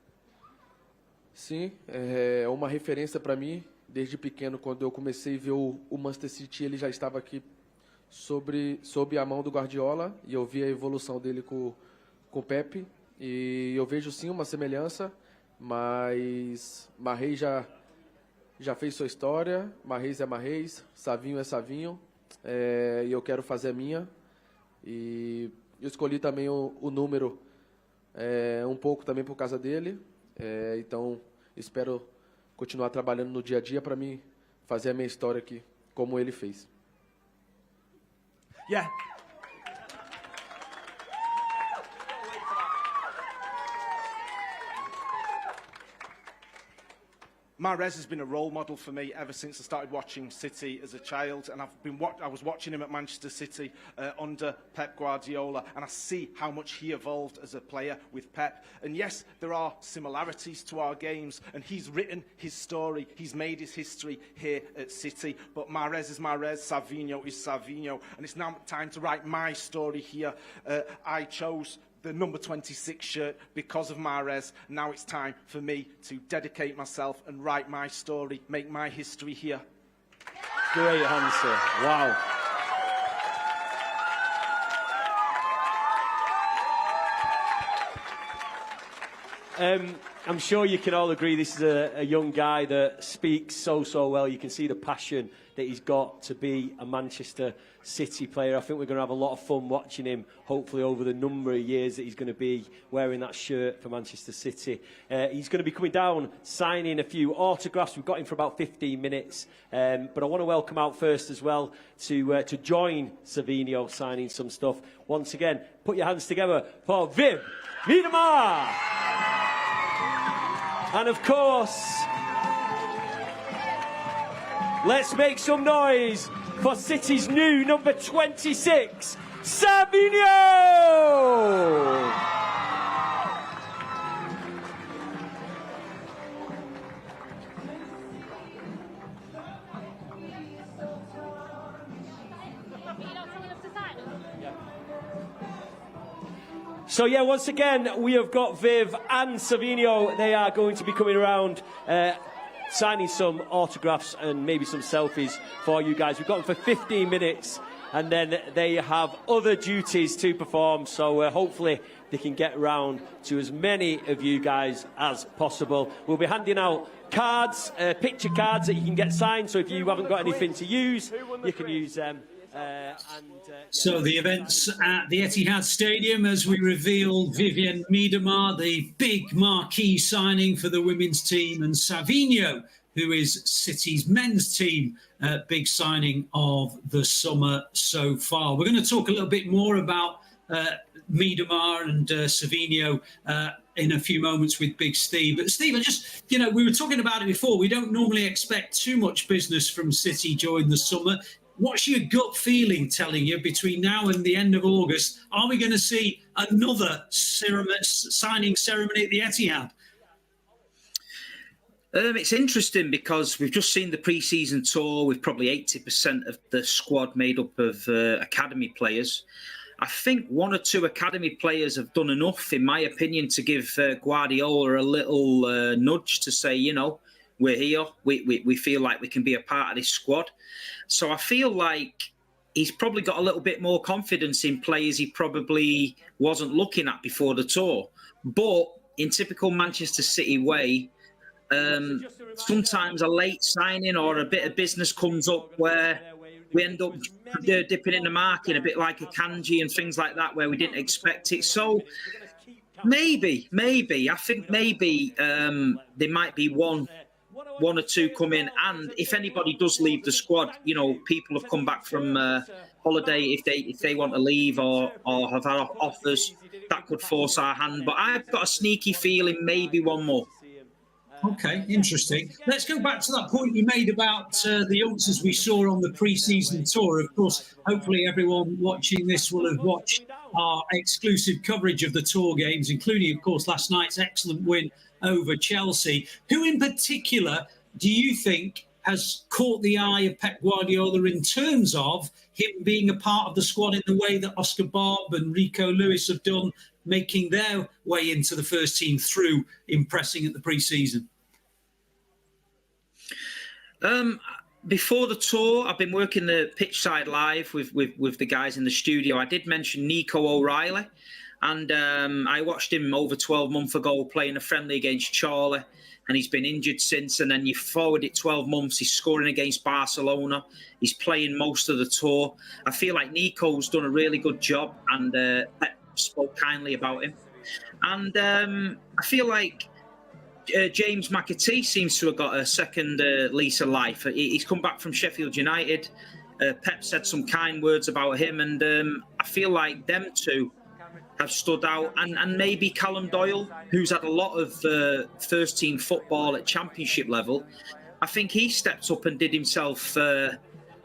Sim, é uma referência para mim. Desde pequeno, quando eu comecei a ver o Manchester City, ele já estava aqui sob a mão do Guardiola e eu vi a evolução dele com o Pepe. E eu vejo sim uma semelhança, mas Mahrez já fez sua história, Mahrez é Mahrez, Savinho é Savinho, e eu quero fazer a minha. E eu escolhi também o número um pouco também por causa dele, então espero continuar trabalhando no dia a dia para mim fazer a minha história aqui, como ele fez. Yeah. Mahrez has been a role model for me ever since I started watching City as a child, and I was watching him at Manchester City under Pep Guardiola, and I see how much he evolved as a player with Pep. And yes, there are similarities to our games, and he's written his story, he's made his history here at City. But Mahrez is Mahrez, Savinho is Savinho, and it's now time to write my story here. I chose the number 26 shirt because of Mahrez. Now it's time for me to dedicate myself and write my story, make my history here. Great answer. Wow. I'm sure you can all agree this is a young guy that speaks so well. You can see the passion that he's got to be a Manchester City player. I think we're going to have a lot of fun watching him, hopefully over the number of years that he's going to be wearing that shirt for Manchester City. He's going to be coming down, signing a few autographs. We've got him for about 15 minutes. But I want to welcome out first as well to join Savinho signing some stuff. Once again, put your hands together for Viv Miedema! And of course, let's make some noise for City's new number 26, Savinho! So yeah, once again, we have got Viv and Savinho. They are going to be coming around, signing some autographs and maybe some selfies for you guys. We've got them for 15 minutes, and then they have other duties to perform. So hopefully they can get round to as many of you guys as possible. We'll be handing out cards, picture cards that you can get signed. So if you haven't got anything to use, you can use them. So the events at the Etihad Stadium as we reveal Viviane Miedema, the big marquee signing for the women's team, and Savinho, who is City's men's team, big signing of the summer so far. We're going to talk a little bit more about Miedema and Savinho in a few moments with Big Steve. But Steve, we were talking about it before. We don't normally expect too much business from City during the summer. What's your gut feeling telling you between now and the end of August? Are we going to see another signing ceremony at the Etihad? It's interesting because we've just seen the pre-season tour with probably 80% of the squad made up of academy players. I think one or two academy players have done enough, in my opinion, to give Guardiola a little nudge to say, we're here. We feel like we can be a part of this squad. So I feel like he's probably got a little bit more confidence in players he probably wasn't looking at before the tour. But in typical Manchester City way, sometimes a late signing or a bit of business comes up where we end up dipping in the market, a bit like a Kanji and things like that, where we didn't expect it. So maybe, I think maybe there might be one or two come in, and if anybody does leave the squad, people have come back from holiday. If they want to leave or have offers, that could force our hand. But I've got a sneaky feeling maybe one more. Okay, interesting. Let's go back to that point you made about the youngsters we saw on the pre-season tour. Of course, hopefully everyone watching this will have watched our exclusive coverage of the tour games, including, of course, last night's excellent win over Chelsea. Who in particular do you think has caught the eye of Pep Guardiola in terms of him being a part of the squad in the way that Oscar Bob and Rico Lewis have done, making their way into the first team through impressing at the pre-season? Before the tour, I've been working the pitch side live with the guys in the studio. I did mention Nico O'Reilly, and I watched him over 12 months ago playing a friendly against Charlie, and he's been injured since. And then you forward it 12 months, he's scoring against Barcelona. He's playing most of the tour. I feel like Nico's done a really good job, and Pep spoke kindly about him. And I feel like James McAtee seems to have got a second lease of life. He's come back from Sheffield United. Pep said some kind words about him, and I feel like them two have stood out. And maybe Callum Doyle, who's had a lot of first-team football at championship level. I think he stepped up and did himself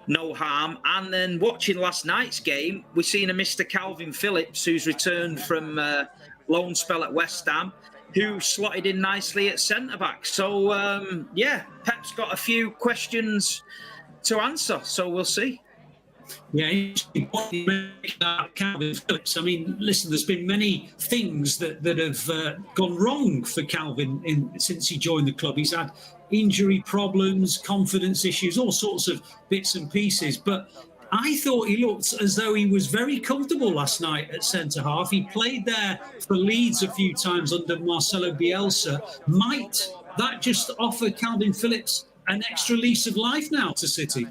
no harm. And then watching last night's game, we've seen a Mr. Calvin Phillips, who's returned from loan spell at West Ham, who slotted in nicely at centre-back. So, Pep's got a few questions to answer, so we'll see. Yeah, Calvin Phillips. I mean, listen, there's been many things that have gone wrong for Calvin since he joined the club. He's had injury problems, confidence issues, all sorts of bits and pieces. But I thought he looked as though he was very comfortable last night at centre-half. He played there for Leeds a few times under Marcelo Bielsa. Might that just offer Calvin Phillips an extra lease of life now to City?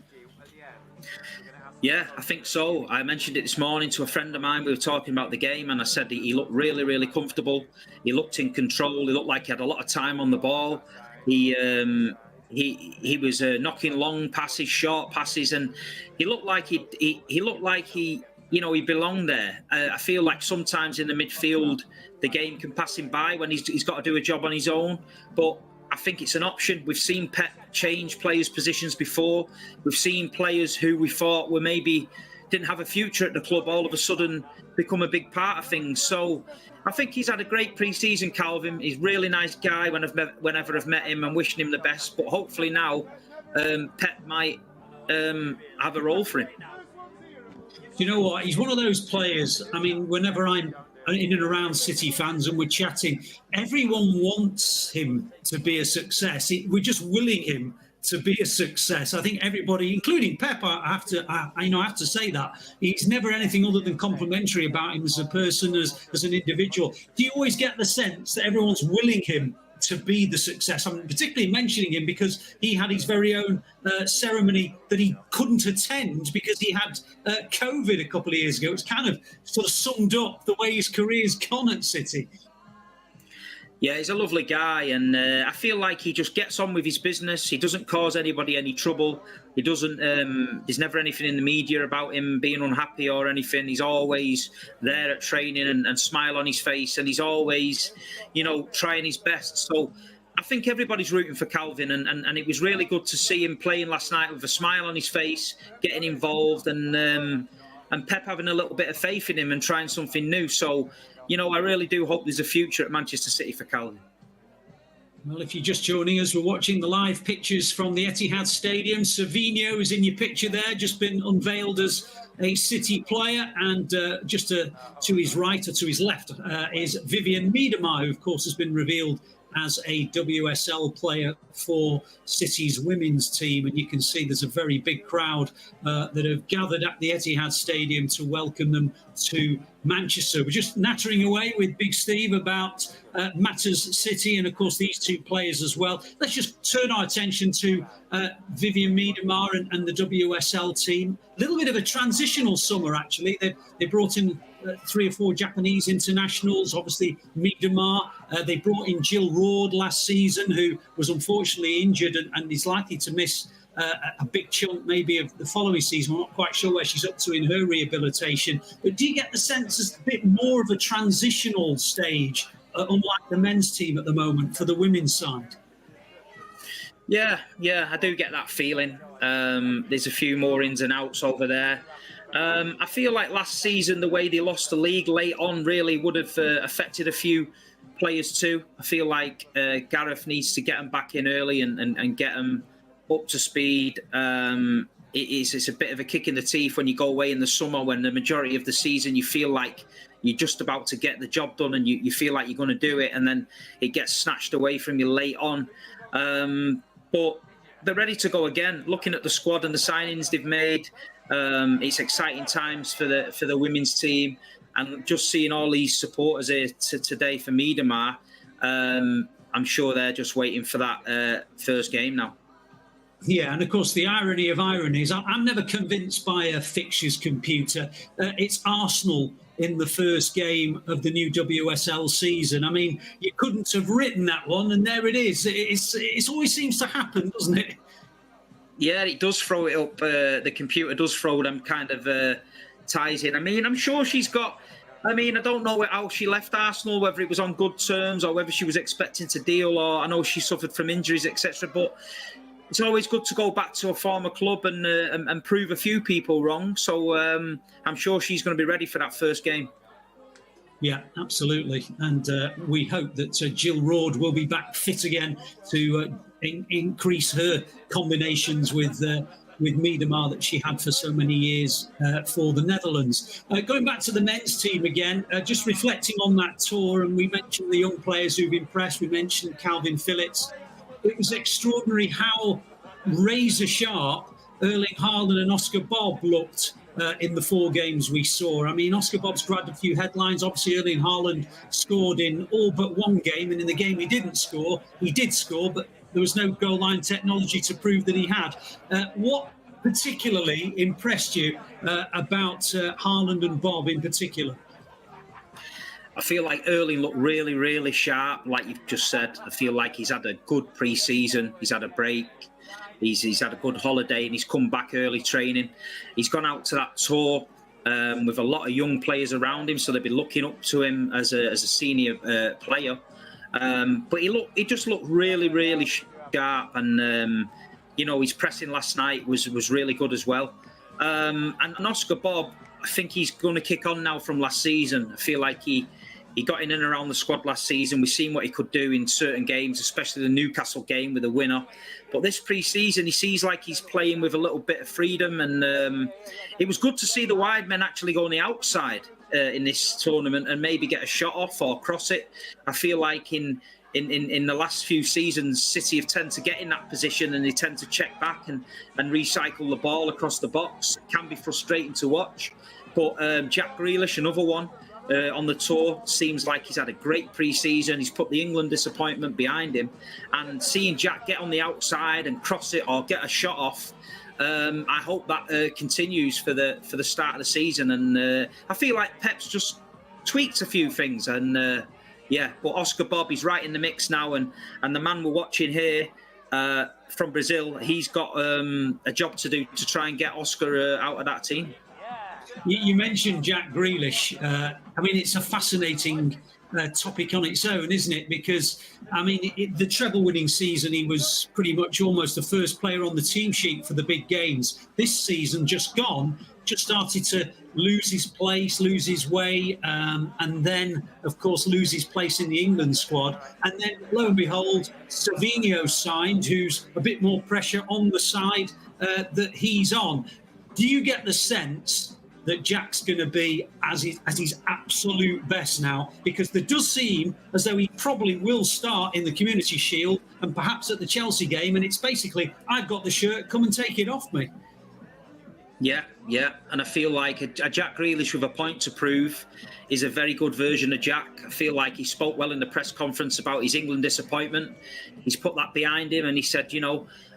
Yeah, I think so. I mentioned it this morning to a friend of mine. We were talking about the game, and I said he looked really, really comfortable. He looked in control. He looked like he had a lot of time on the ball. He was knocking long passes, short passes, and he looked like he belonged there. I feel like sometimes in the midfield, the game can pass him by when he's got to do a job on his own. But I think it's an option. We've seen Pep change players' positions before. We've seen players who we thought were maybe didn't have a future at the club all of a sudden become a big part of things. So I think he's had a great pre-season, Calvin. He's a really nice guy whenever I've met him, and wishing him the best. But hopefully now Pep might have a role for him. You know what? He's one of those players. I mean, whenever I'm in and around City fans and we're chatting, everyone wants him to be a success. We're just willing him to be a success. I think everybody, including Pep, I have to say that he's never anything other than complimentary about him as a person, as an individual. Do you always get the sense that everyone's willing him to be the success? I'm particularly mentioning him because he had his very own ceremony that he couldn't attend because he had COVID a couple of years ago. It's kind of sort of summed up the way his career's gone at City. Yeah, he's a lovely guy, and I feel like he just gets on with his business. He doesn't cause anybody any trouble. He doesn't. There's never anything in the media about him being unhappy or anything. He's always there at training and smile on his face, and he's always, trying his best. So I think everybody's rooting for Calvin, and it was really good to see him playing last night with a smile on his face, getting involved, and Pep having a little bit of faith in him and trying something new. So, I really do hope there's a future at Manchester City for Calvin. Well, if you're just joining us, we're watching the live pictures from the Etihad Stadium. Savinho is in your picture there, just been unveiled as a City player. And just to his right or to his left is Viviane Miedema, who, of course, has been revealed as a WSL player for City's women's team. And you can see there's a very big crowd that have gathered at the Etihad Stadium to welcome them to Manchester. We're just nattering away with Big Steve about matters City and, of course, these two players as well. Let's just turn our attention to Viviane Miedema and the WSL team. A little bit of a transitional summer, actually. They brought in 3 or 4 Japanese internationals, obviously Miedema. They brought in Jill Roord last season, who was unfortunately injured and is likely to miss a big chunk maybe of the following season. I'm not quite sure where she's up to in her rehabilitation. But do you get the sense it's a bit more of a transitional stage, unlike the men's team at the moment, for the women's side? Yeah, I do get that feeling. There's a few more ins and outs over there. I feel like last season, the way they lost the league late on really would have affected a few players too. I feel like Gareth needs to get them back in early and get them up to speed. It's a bit of a kick in the teeth when you go away in the summer, when the majority of the season you feel like you're just about to get the job done and you feel like you're going to do it, and then it gets snatched away from you late on. But they're ready to go again. Looking at the squad and the signings they've made, it's exciting times for the women's team. And just seeing all these supporters here today for Miedema, I'm sure they're just waiting for that first game now. Yeah, and of course, the irony of ironies, I'm never convinced by a fixtures computer. It's Arsenal in the first game of the new WSL season. I mean, you couldn't have written that one, and there it is. It always seems to happen, doesn't it? Yeah, it does throw it up. The computer does throw them kind of ties in. I mean, I'm sure she's got... I mean, I don't know how she left Arsenal, whether it was on good terms or whether she was expecting to deal, or I know she suffered from injuries, etc. But it's always good to go back to a former club and prove a few people wrong. So I'm sure she's going to be ready for that first game. Yeah, absolutely. And we hope that Jill Roord will be back fit again to increase her combinations with Miedema that she had for so many years for the Netherlands. Going back to the men's team again, just reflecting on that tour, and we mentioned the young players who've impressed. We mentioned Calvin Phillips. It was extraordinary how razor sharp Erling Haaland and Oscar Bob looked in the 4 games we saw. I mean, Oscar Bob's grabbed a few headlines. Obviously, Erling Haaland scored in all but one game, and in the game he didn't score, he did score, but there was no goal line technology to prove that he had. What particularly impressed you about Haaland and Bob in particular? I feel like Erling looked really, really sharp, like you've just said. I feel like he's had a good pre-season. He's had a break. He's had a good holiday, and he's come back early training. He's gone out to that tour with a lot of young players around him, so they'll be looking up to him as a senior player. But he just looked really, really sharp, and his pressing last night was really good as well. And Oscar Bob, I think he's going to kick on now from last season. I feel like he got in and around the squad last season. We've seen what he could do in certain games, especially the Newcastle game with the winner. But this pre-season, he seems like he's playing with a little bit of freedom, and it was good to see the wide men actually go on the outside in this tournament and maybe get a shot off or cross it. I feel like in the last few seasons, City have tended to get in that position, and they tend to check back and recycle the ball across the box. It can be frustrating to watch. But Jack Grealish, another one on the tour, seems like he's had a great pre-season. He's put the England disappointment behind him. And seeing Jack get on the outside and cross it or get a shot off, I hope that continues for the start of the season. And I feel like Pep's just tweaked a few things. And but Oscar Bob, he's right in the mix now. And the man we're watching here from Brazil, he's got a job to do to try and get Oscar out of that team. You mentioned Jack Grealish. I mean, it's a fascinating topic on its own, isn't it? Because, I mean, the treble-winning season, he was pretty much almost the first player on the team sheet for the big games. This season, just gone, just started to lose his place, lose his way, and then, of course, lose his place in the England squad. And then, lo and behold, Savinho signed, who's a bit more pressure on the side that he's on. Do you get the sense that Jack's going to be as his absolute best now? Because there does seem as though he probably will start in the Community Shield and perhaps at the Chelsea game, and it's basically, I've got the shirt, come and take it off me. Yeah, and I feel like a Jack Grealish with a point to prove is a very good version of Jack. I feel like he spoke well in the press conference about his England disappointment. He's put that behind him, and he said,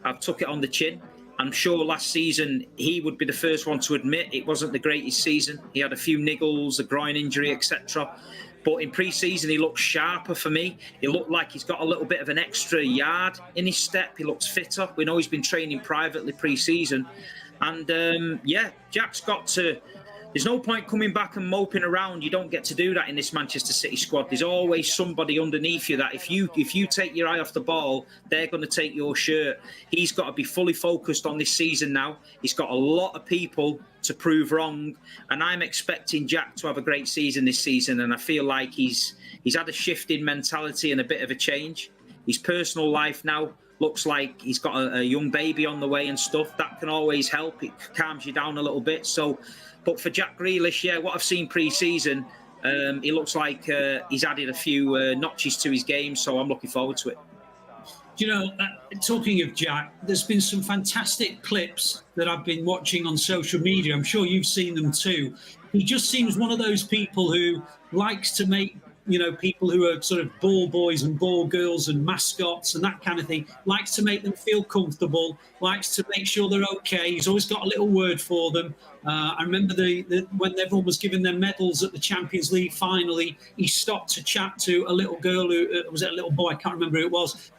I've took it on the chin. I'm sure last season he would be the first one to admit it wasn't the greatest season. He had a few niggles, a groin injury, etc. But in pre-season, he looked sharper for me. He looked like he's got a little bit of an extra yard in his step. He looks fitter. We know he's been training privately pre-season. And, Jack's got to there's no point coming back and moping around. You don't get to do that in this Manchester City squad. There's always somebody underneath you that if you take your eye off the ball, they're going to take your shirt. He's got to be fully focused on this season now. He's got a lot of people to prove wrong, and I'm expecting Jack to have a great season this season, and I feel like he's had a shift in mentality and a bit of a change. His personal life now looks like he's got a young baby on the way and stuff. That can always help. It calms you down a little bit. So, but for Jack Grealish, yeah, what I've seen pre-season, he looks like he's added a few notches to his game. So I'm looking forward to it. You know, talking of Jack, there's been some fantastic clips that I've been watching on social media. I'm sure you've seen them too. He just seems one of those people who likes to make, you know, people who are sort of ball boys and ball girls and mascots and that kind of thing, likes to make them feel comfortable, likes to make sure they're okay. He's always got a little word for them. I remember when everyone was giving their medals at the Champions League final, he stopped to chat to a little girl who was it a little boy, I can't remember who it was,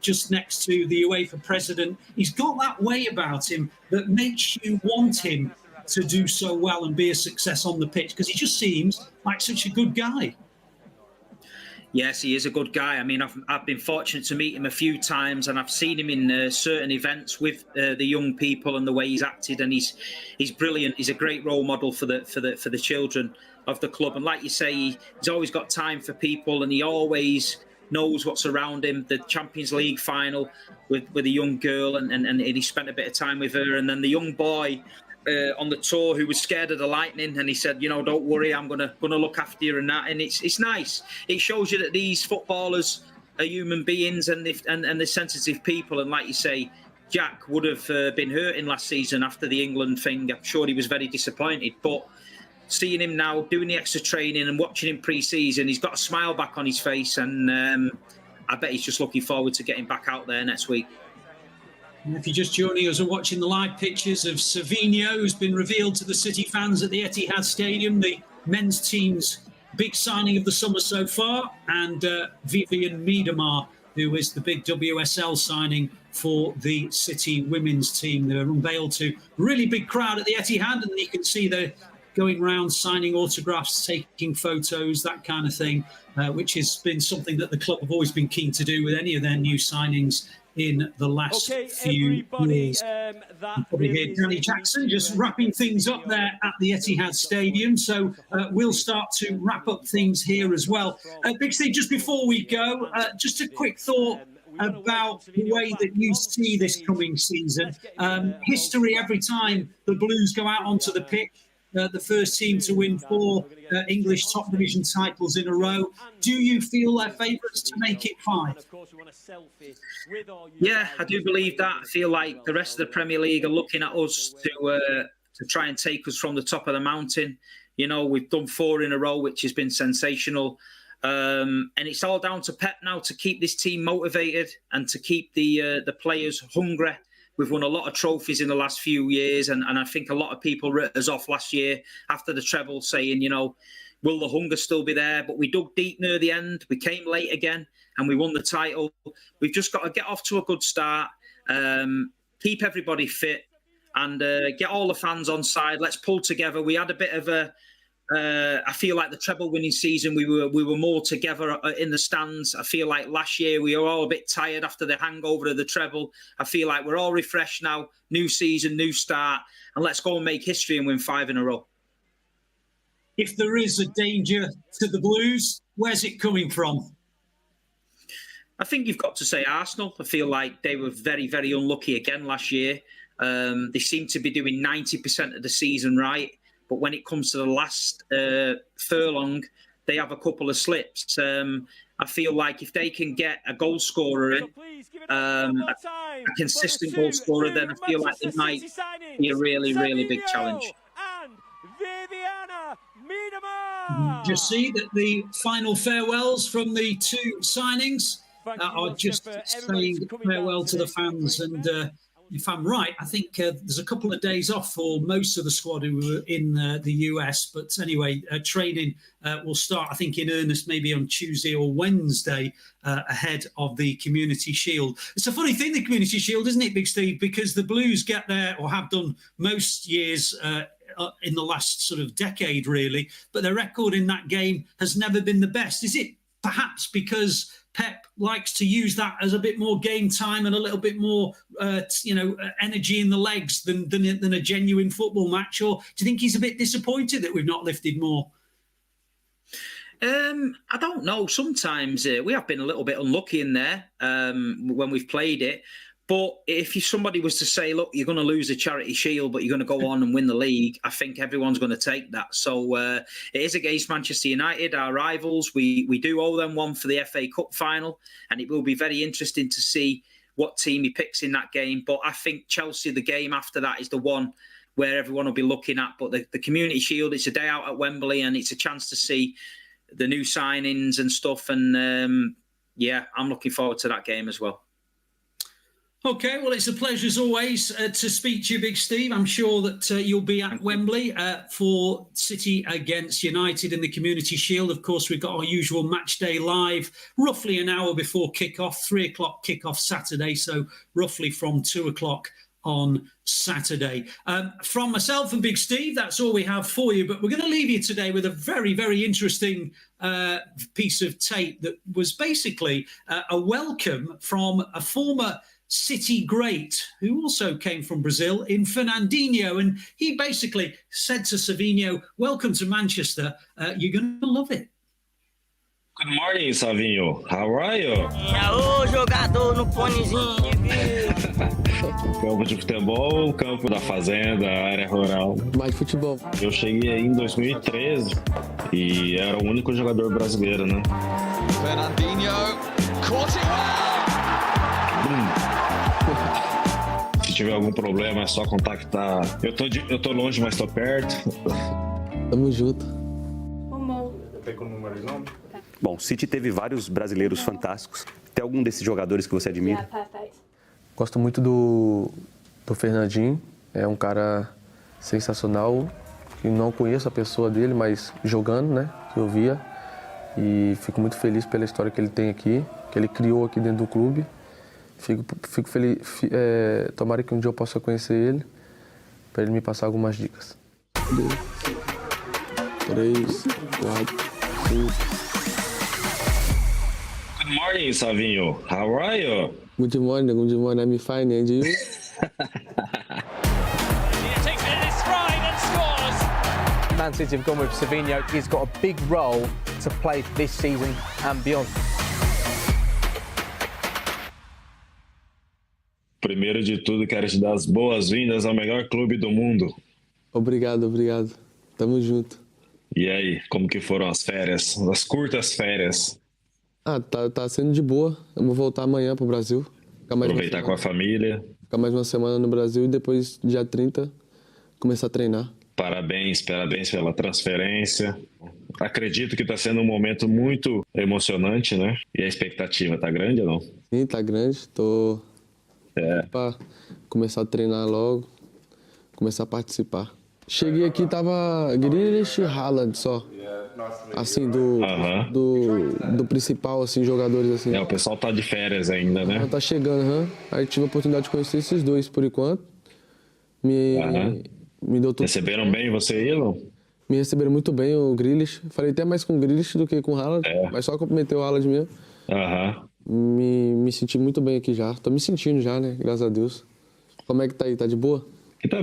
just next to the UEFA president. He's got that way about him that makes you want him to do so well and be a success on the pitch, because he just seems like such a good guy. Yes, he is a good guy. I mean, I've been fortunate to meet him a few times, and I've seen him in certain events with the young people and the way he's acted, and he's brilliant. He's a great role model for the children of the club. And like you say, he's always got time for people, and he always knows what's around him. The Champions League final with a young girl, and he spent a bit of time with her, and then the young boy on the tour who was scared of the lightning, and he said, you know, don't worry, I'm gonna look after you and that. And it's nice. It shows you that these footballers are human beings and they're sensitive people. And like you say, Jack would have been hurting last season after the England thing. I'm sure he was very disappointed, but seeing him now doing the extra training and watching him pre-season, he's got a smile back on his face, and I bet he's just looking forward to getting back out there next week. If you're just joining us and watching the live pictures of Savinho, who's been revealed to the City fans at the Etihad Stadium, the men's team's big signing of the summer so far, and Viviane Miedema, who is the big WSL signing for the City women's team. They're unveiled to a really big crowd at the Etihad, and you can see they're going around signing autographs, taking photos, that kind of thing, which has been something that the club have always been keen to do with any of their new signings in the last few years. Probably hear Danny Jackson just wrapping things up there at the Etihad Stadium. So we'll start to wrap up things here as well. Big Steve, just before we go, just a quick thought about the way that you see this coming season. History every time the Blues go out onto the pitch. The first team to win 4 English top division titles in a row. Do you feel they're favourites to make it 5? Yeah, I do believe that. I feel like the rest of the Premier League are looking at us to try and take us from the top of the mountain. You know, we've done 4 in a row, which has been sensational. And it's all down to Pep now to keep this team motivated and to keep the players hungry. We've won a lot of trophies in the last few years, and I think a lot of people wrote us off last year after the treble, saying, you know, will the hunger still be there? But we dug deep near the end. We came late again, and we won the title. We've just got to get off to a good start, keep everybody fit, and get all the fans on side. Let's pull together. We had a bit of I feel like the treble winning season, we were more together in the stands. I feel like last year we were all a bit tired after the hangover of the treble. I feel like we're all refreshed now. New season, new start, and let's go and make history and win 5 in a row. If there is a danger to the Blues, where's it coming from? I think you've got to say Arsenal. I feel like they were very, very unlucky again last year. They seem to be doing 90% of the season right. But when it comes to the last furlong, they have a couple of slips. I feel like if they can get a goal scorer in, a consistent goal scorer, then I feel like it might be a really, really big challenge. Just see that the final farewells from the 2 signings are just saying farewell to the fans. And if I'm right, I think there's a couple of days off for most of the squad who were in the US. But anyway, training will start, I think, in earnest maybe on Tuesday or Wednesday ahead of the Community Shield. It's a funny thing, the Community Shield, isn't it, Big Steve? Because the Blues get there, or have done most years, in the last sort of decade, really. But their record in that game has never been the best. Is it perhaps because Pep likes to use that as a bit more game time and a little bit more, energy in the legs than a genuine football match? Or do you think he's a bit disappointed that we've not lifted more? I don't know. Sometimes we have been a little bit unlucky in there when we've played it. But if somebody was to say, look, you're going to lose the Charity Shield, but you're going to go on and win the league, I think everyone's going to take that. So it is against Manchester United, our rivals. We do owe them one for the FA Cup final, and it will be very interesting to see what team he picks in that game. But I think Chelsea, the game after that, is the one where everyone will be looking at. But the Community Shield, it's a day out at Wembley, and it's a chance to see the new signings and stuff. And I'm looking forward to that game as well. Okay, well, it's a pleasure as always to speak to you, Big Steve. I'm sure that you'll be at Wembley for City against United in the Community Shield. Of course, we've got our usual match day live, roughly an hour before kick-off, 3 o'clock kick-off Saturday, so roughly from 2 o'clock on Saturday. From myself and Big Steve, that's all we have for you. But we're going to leave you today with a very, very interesting piece of tape that was basically a welcome from a former City great who also came from Brazil in Fernandinho. And he basically said to Savinho, welcome to Manchester. You're going to love it. Good morning, Savinho. How are you? Jogador no fonezinho. Campo de futebol, campo da fazenda, área rural. Mais futebol. Eu cheguei aí em 2013 e era o único jogador brasileiro, né? Fernandinho, caught it well. Se tiver algum problema é só contactar. Eu tô longe, mas tô perto. Tamo junto. Bom, o City teve vários brasileiros fantásticos. Tem algum desses jogadores que você admira? Gosto muito do Fernandinho. É um cara sensacional. Que não conheço a pessoa dele, mas jogando, né? Que eu via. E fico muito feliz pela história que ele tem aqui, que ele criou aqui dentro do clube. Fico feliz. Tomara que um dia eu possa conhecer ele, para ele me passar algumas dicas. 2, 3, 4, 5. Good morning, Savinho. How are you? Good morning. I'm fine, and you? He takes it in his stride and scores. Man City have gone with Savinho. He's got a big role to play this season and beyond. Primeiro de tudo, quero te dar as boas-vindas ao melhor clube do mundo. Obrigado. Tamo junto. E aí, como que foram as férias? As curtas férias? Tá sendo de boa. Eu vou voltar amanhã pro Brasil. Aproveitar com a família. Ficar mais uma semana no Brasil e depois, dia 30, começar a treinar. Parabéns pela transferência. Acredito que está sendo um momento muito emocionante, né? E a expectativa tá grande ou não? Sim, tá grande. Tô para começar a treinar logo, começar a participar. Cheguei aqui, tava Grealish e Haaland só. Assim, do principal, assim, jogadores, assim. O pessoal tá de férias ainda, né? Tá chegando, Aí tive a oportunidade de conhecer esses dois, por enquanto. Me deu tudo. Receberam bem você e não? Me receberam muito bem, o Grealish. Falei até mais com o Grealish do que com o Haaland, mas só cumprimentei o Haaland mesmo. Me senti muito bem aqui já. Tô me sentindo já, né? Graças a Deus. Como é que tá aí? Tá de boa? Que tá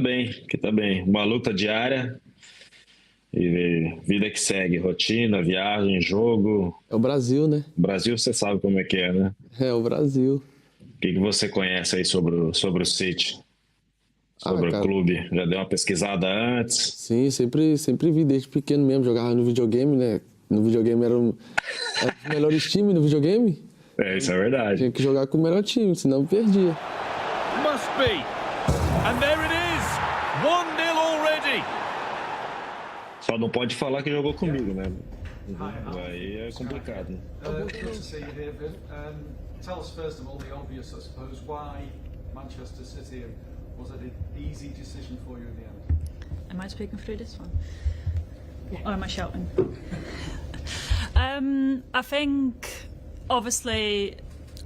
bem. Uma luta diária. E vida que segue, rotina, viagem, jogo. É o Brasil, né? O Brasil você sabe como é que é, né? É o Brasil. O que você conhece aí sobre o City? Sobre o clube? Já deu uma pesquisada antes? Sim, sempre vi desde pequeno mesmo. Jogava no videogame, né? No videogame era os melhores times no videogame. Isso é verdade. Tinha que jogar com o melhor time, senão perdia. Must be. And there it is. 1-0 already. Só não pode falar que jogou comigo, né? Aí é complicado, né? Good to see you here, Vin. Tell us first of all the obvious, I suppose. Why Manchester City? Was it an easy decision for you in the end? Am I speaking through this one? Yeah. Or am I shouting? I think, obviously,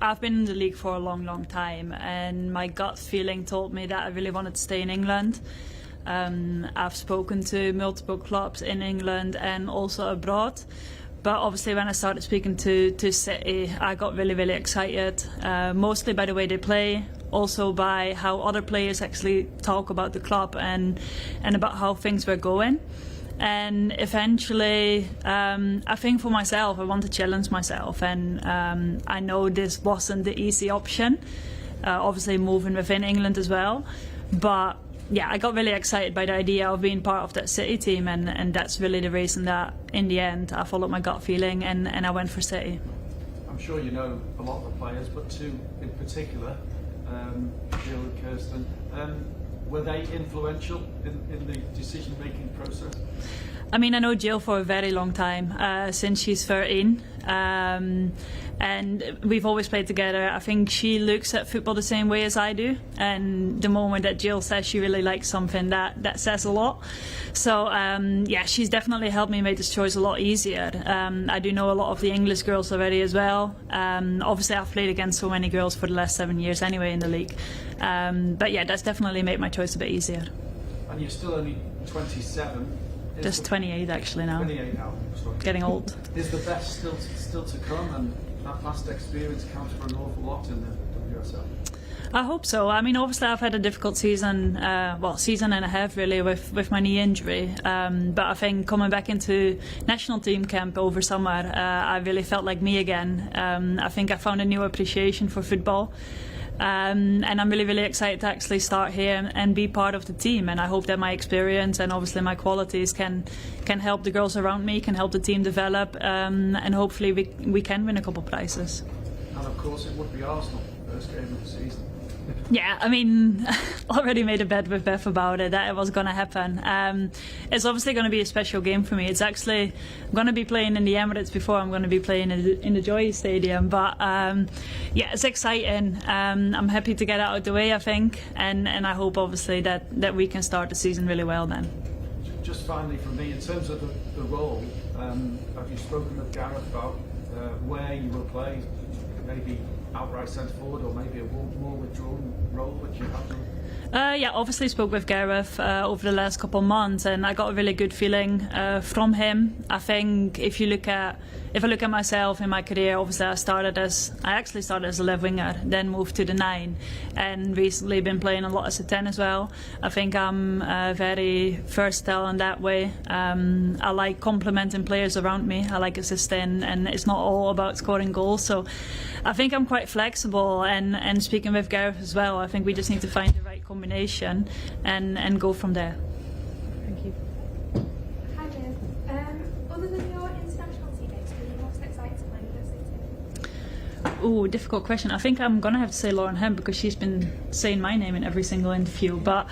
I've been in the league for a long time, and my gut feeling told me that I really wanted to stay in England. I've spoken to multiple clubs in England and also abroad. But obviously when I started speaking to City, I got really, really excited, mostly by the way they play, also by how other players actually talk about the club and about how things were going. And eventually, I think for myself, I want to challenge myself. And I know this wasn't the easy option, obviously moving within England as well. But yeah, I got really excited by the idea of being part of that City team, and that's really the reason that in the end I followed my gut feeling and I went for City. I'm sure you know a lot of the players, but two in particular, Jill and Kirsten. Were they influential in the decision-making process? I mean, I know Jill for a very long time, since she's 13. And we've always played together. I think she looks at football the same way as I do. And the moment that Jill says she really likes something, that says a lot. So, yeah, she's definitely helped me make this choice a lot easier. I do know a lot of the English girls already as well. Obviously, I've played against so many girls for the last 7 years anyway in the league. But yeah, that's definitely made my choice a bit easier. And you're still only 27. Just 28 actually now. 28 now, sorry. Getting old. Is the best still to come, and that past experience counts for an awful lot in the WSL? I hope so. I mean, obviously I've had a difficult season, season and a half really with my knee injury. But I think coming back into national team camp over summer, I really felt like me again. I think I found a new appreciation for football. And I'm really, really excited to actually start here and be part of the team. And I hope that my experience and obviously my qualities can help the girls around me, can help the team develop, and hopefully we can win a couple of prizes. And of course it would be Arsenal, first game of the season. Yeah, I mean, already made a bet with Beth about it, that it was going to happen. It's obviously going to be a special game for me. It's actually, I'm going to be playing in the Emirates before I'm going to be playing in the Joy Stadium. But yeah, it's exciting. I'm happy to get out of the way, I think. And I hope, obviously, that we can start the season really well then. Just finally from me, in terms of the role, have you spoken with Gareth about where you will play? Maybe outright centre forward, or maybe a more withdrawn role that you have done? Yeah, obviously spoke with Gareth over the last couple of months, and I got a really good feeling from him. I think if I look at myself in my career, obviously I actually started as a left winger, then moved to the 9, and recently been playing a lot as a 10 as well. I think I'm very versatile in that way. I like complementing players around me. I like assisting, and it's not all about scoring goals. So I think I'm quite flexible, and speaking with Gareth as well, I think we just need to find the right combination and go from there. Thank you. Hi, Liz. Other than your international teammates, were you most excited to play with this team? Ooh, difficult question. I think I'm going to have to say Lauren Hemp because she's been saying my name in every single interview. But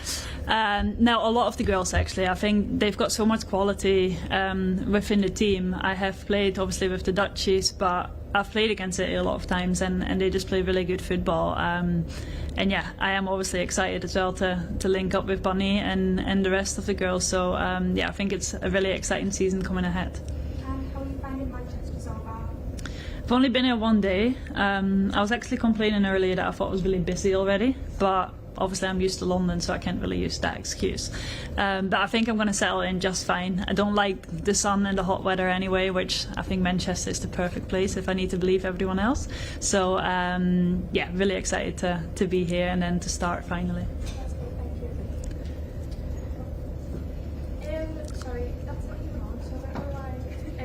now a lot of the girls, actually, I think they've got so much quality within the team. I have played, obviously, with the Dutchies, but I've played against it a lot of times, and they just play really good football. And yeah, I am obviously excited as well to link up with Bunny and the rest of the girls. So yeah, I think it's a really exciting season coming ahead. How are you finding Manchester so far? I've only been here one day. I was actually complaining earlier that I thought it was really busy already, but obviously I'm used to London, so I can't really use that excuse. But I think I'm going to settle in just fine. I don't like the sun and the hot weather anyway, which I think Manchester is the perfect place if I need to believe everyone else. So yeah, really excited to be here and then to start finally. Sorry, that's not even on, so I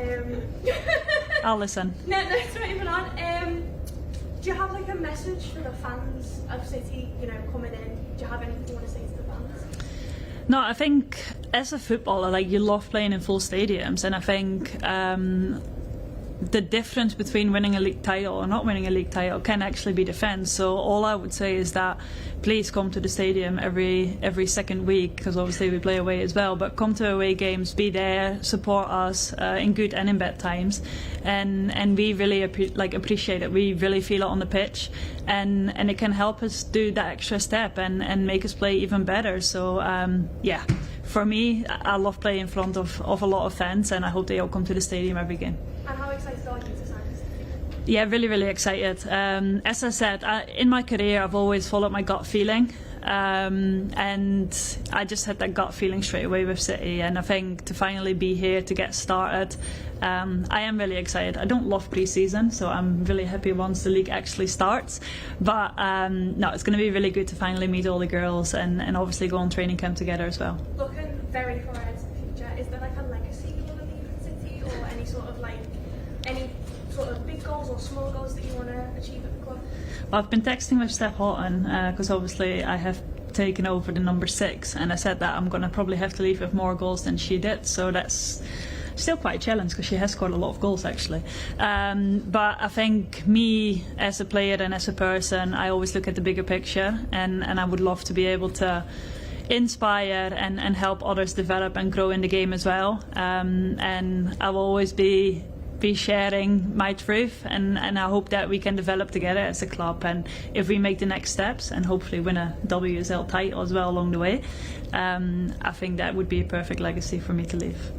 don't know why. I'll listen. No, it's not even on. Do you have like a message for the fans of City, coming in? Do you have anything you want to say to the fans? No, I think as a footballer, like, you love playing in full stadiums, and I think the difference between winning a league title or not winning a league title can actually be the fans. So all I would say is that please come to the stadium every second week, because obviously we play away as well, but come to away games, be there, support us in good and in bad times, and we really appreciate it. We really feel it on the pitch, and it can help us do that extra step and make us play even better. So yeah, for me, I love playing in front of a lot of fans, and I hope they all come to the stadium every game. And how excited are you to sign this team? Yeah, really, really excited. As I said, in my career, I've always followed my gut feeling. and I just had that gut feeling straight away with City, and I think to finally be here to get started, I am really excited. I don't love pre-season, so I'm really happy once the league actually starts, but no, it's going to be really good to finally meet all the girls and obviously go on training camp together as well. Looking very far ahead to the future, is there like a legacy you want to leave at City, or any sort of big goals or small goals that you want to achieve at the club? Well, I've been texting with Steph Houghton because obviously I have taken over the number 6, and I said that I'm going to probably have to leave with more goals than she did, so that's still quite a challenge because she has scored a lot of goals actually. But I think me as a player and as a person, I always look at the bigger picture, and I would love to be able to inspire and help others develop and grow in the game as well. And I will always be sharing my truth, and I hope that we can develop together as a club, and if we make the next steps and hopefully win a WSL title as well along the way, I think that would be a perfect legacy for me to leave.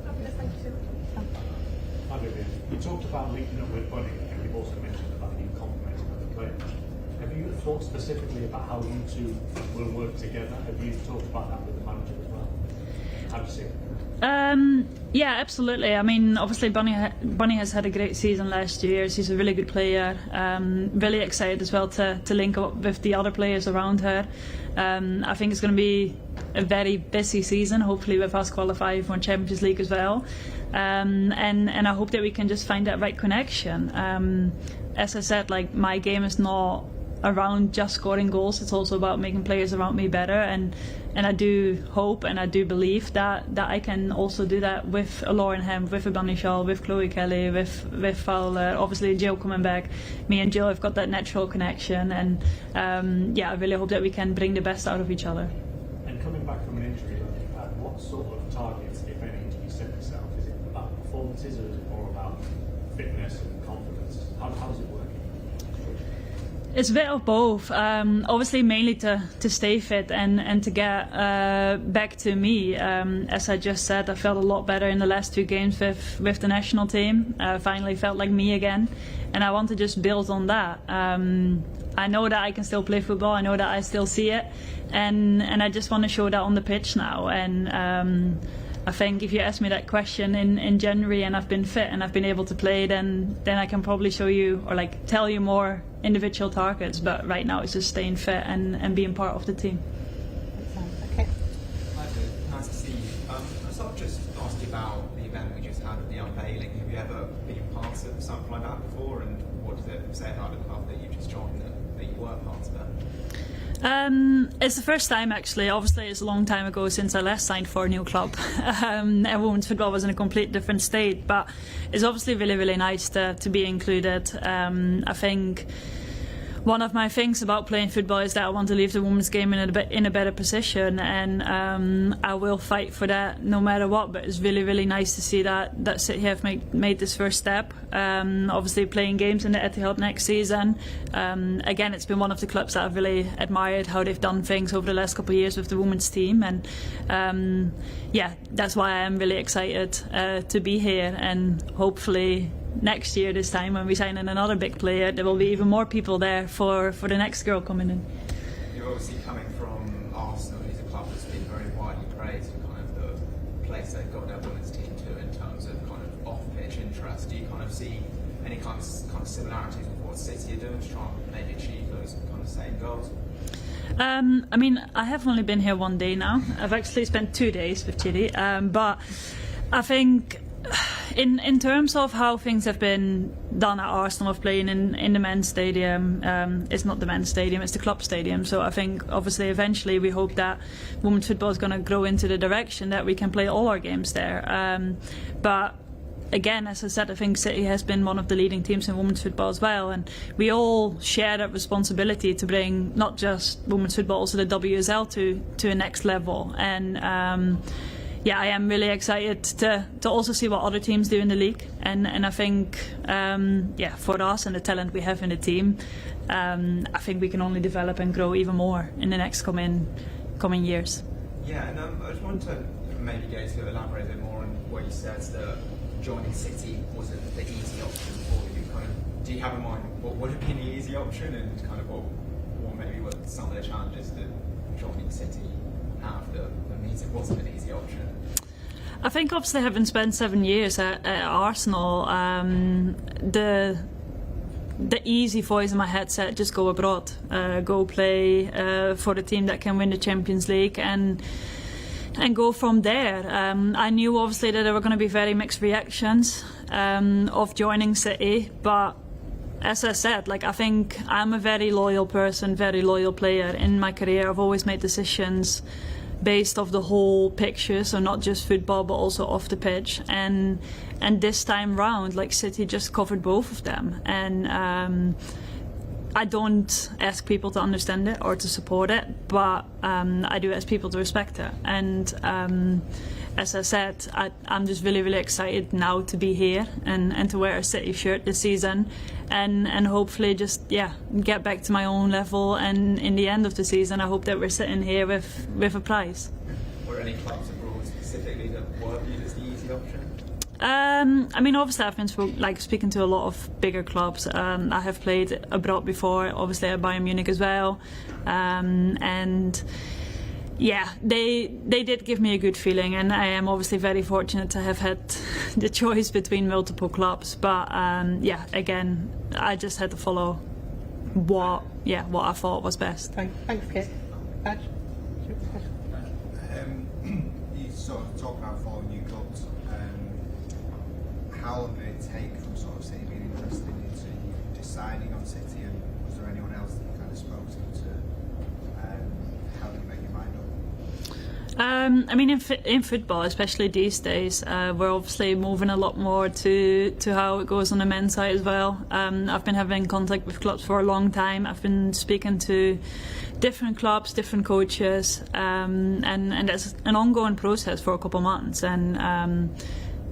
Hi Vivian, you talked about linking up with Bunny, and you've also mentioned about you complementing other players. Have you thought specifically about how you two will work together? Have you talked about that with the manager as well? How do you see it? Yeah, absolutely. I mean, obviously Bunny has had a great season last year. She's a really good player. Really excited as well to link up with the other players around her. I think it's going to be a very busy season, hopefully with us qualifying for Champions League as well. And I hope that we can just find that right connection. As I said, like, my game is not around just scoring goals, it's also about making players around me better, and I do hope and I do believe that I can also do that with a Lauren Hemp, with a Bunny Shaw, with Chloe Kelly, with Fowler, obviously Jill coming back. Me and Jill have got that natural connection, and yeah, I really hope that we can bring the best out of each other. And coming back from an injury like you've had, what sort of targets, if any, do you set yourself? Is it about performances, or is it more about fitness and confidence? How's it working? It's a bit of both. Obviously, mainly to stay fit and to get back to me. As I just said, I felt a lot better in the last 2 games with the national team. Finally felt like me again, and I want to just build on that. I know that I can still play football. I know that I still see it, and I just want to show that on the pitch now. And I think if you ask me that question in January and I've been fit and I've been able to play, then I can probably show you or like tell you more individual targets. But right now it's just staying fit and being part of the team. Okay. Hi, nice to see you. I sort of just asked you about the event we just had at the unveiling. Have you ever been part of something like that before? And what does it say about the club that you just joined, that you were part of it? It's the first time actually. Obviously it's a long time ago since I last signed for a new club. Women's football was in a complete different state, but it's obviously really, really nice to be included. I think one of my things about playing football is that I want to leave the women's game in a better position, and I will fight for that no matter what. But it's really, really nice to see that City have made this first step. Obviously playing games in the Etihad next season. Again, it's been one of the clubs that I've really admired how they've done things over the last couple of years with the women's team, and yeah, that's why I am really excited to be here, and hopefully next year this time when we sign in another big player, there will be even more people there for the next girl coming in. You're obviously coming from Arsenal, who's a club that's been very widely praised for kind of the place they've got their women's team to in terms of kind of off-pitch interest. Do you kind of see any kind of similarities with what City are doing to try and maybe achieve those kind of same goals? I mean, I have only been here 1 day now. I've actually spent 2 days with Chile, but I think in terms of how things have been done at Arsenal, of playing in the men's stadium, it's not the men's stadium, it's the club stadium. So I think obviously eventually we hope that women's football is going to grow into the direction that we can play all our games there. But again, as I said, I think City has been one of the leading teams in women's football as well, and we all share that responsibility to bring not just women's football, also the WSL to a next level. And yeah, I am really excited to also see what other teams do in the league, and I think yeah, for us and the talent we have in the team, I think we can only develop and grow even more in the next coming years. Yeah, and I just wanted to maybe get to elaborate a bit more on what you said, that joining City wasn't the easy option for you. Kind of, do you have in mind what would have been the easy option, and kind of what maybe were some of the challenges that joining City out of the means it wasn't an easy option? I think obviously having spent 7 years at Arsenal, the easy voice in my head said just go abroad, go play for a team that can win the Champions League and go from there. I knew obviously that there were going to be very mixed reactions of joining City, but as I said, like, I think I'm a very loyal person, very loyal player. In my career I've always made decisions based off the whole picture, so not just football but also off the pitch, and this time round, like, City just covered both of them, and I don't ask people to understand it or to support it, but I do ask people to respect it, and as I said, I'm just really, really excited now to be here and to wear a City shirt this season, and hopefully just get back to my own level, and in the end of the season I hope that we're sitting here with a prize. Were any clubs abroad specifically that were viewed as the easy option? I mean, obviously I've been speaking to a lot of bigger clubs. I have played abroad before, obviously at Bayern Munich as well, and yeah, they did give me a good feeling, and I am obviously very fortunate to have had the choice between multiple clubs. But yeah, again, I just had to follow what I thought was best. Thanks, Kit. Badge? You sort of talk about following new clubs. How long did it take from sort of City being interested into you deciding on City, and was there anyone else that you kind of spoke to help you make your mind up? I mean, in football, especially these days, we're obviously moving a lot more to how it goes on the men's side as well. I've been having contact with clubs for a long time. I've been speaking to different clubs, different coaches, and that's an ongoing process for a couple of months. And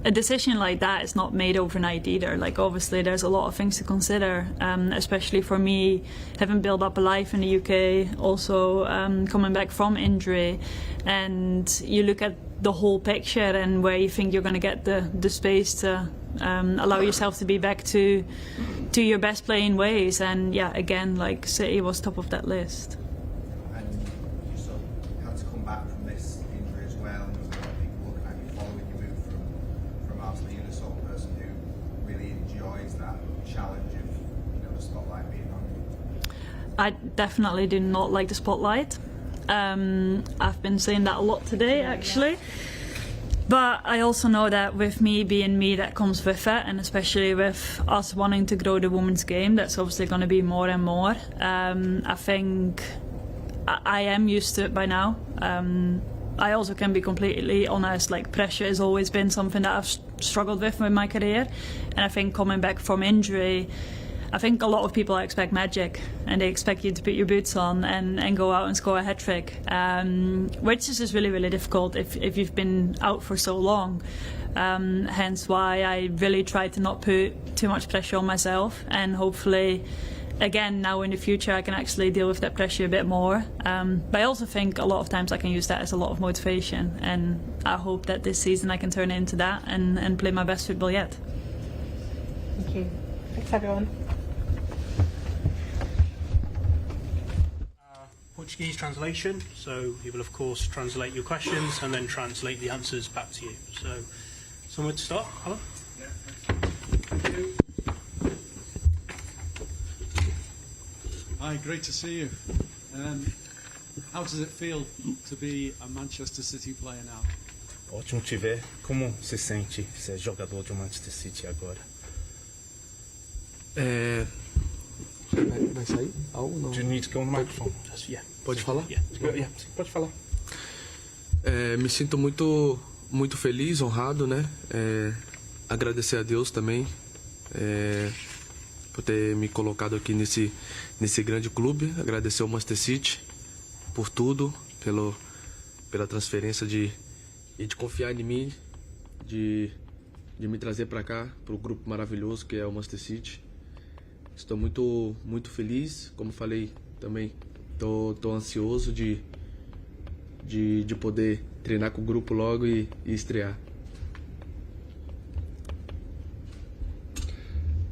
a decision like that is not made overnight either. Like, obviously there's a lot of things to consider, especially for me, having built up a life in the UK, also coming back from injury, and you look at the whole picture and where you think you're going to get the space to allow yourself to be back to your best playing ways. And yeah, again, like, City was top of that list. And you sort of had to come back from this injury as well, and there's a lot of people looking at you following your move from Arsenal. You're the sort of person who really enjoys that challenge of the spotlight being on you. I definitely do not like the spotlight. I've been saying that a lot today, actually. But I also know that with me being me, that comes with it, and especially with us wanting to grow the women's game, that's obviously going to be more and more. I think I am used to it by now. I also can be completely honest, like, pressure has always been something that I've struggled with in my career, and I think coming back from injury, I think a lot of people expect magic, and they expect you to put your boots on and go out and score a hat-trick, which is just really, really difficult if you've been out for so long. Hence why I really try to not put too much pressure on myself, and hopefully, again, now in the future I can actually deal with that pressure a bit more. But I also think a lot of times I can use that as a lot of motivation, and I hope that this season I can turn it into that and play my best football yet. Thank you. Thanks, everyone. Portuguese translation, so he will of course translate your questions and then translate the answers back to you. So, somewhere to start, Alan? Hi, great to see you. How does it feel to be a Manchester City player now? Ótimo te ver. Como se sente ser jogador de Manchester City agora? Vai sair algo? Não. Do you need to go on the microphone? Yeah. Pode falar? Yeah, pode falar. Me sinto muito feliz, honrado, né? Agradecer a Deus também por ter me colocado aqui nesse grande clube. Agradecer ao Manchester City por tudo, pela transferência de confiar em mim, de me trazer para cá, para o grupo maravilhoso que é o Manchester City. Estou muito feliz, como falei também, estou ansioso de poder treinar com o grupo logo e estrear.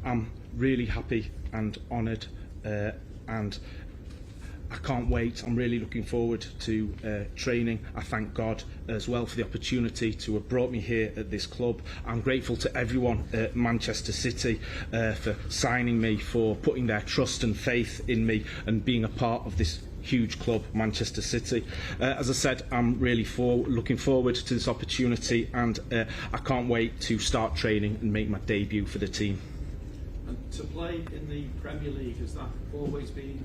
I'm really happy and honoured, and I can't wait. I'm really looking forward to training. I thank God as well for the opportunity to have brought me here at this club. I'm grateful to everyone at Manchester City for signing me, for putting their trust and faith in me and being a part of this huge club, Manchester City. As I said, I'm really looking forward to this opportunity, and I can't wait to start training and make my debut for the team. And to play in the Premier League, has that always been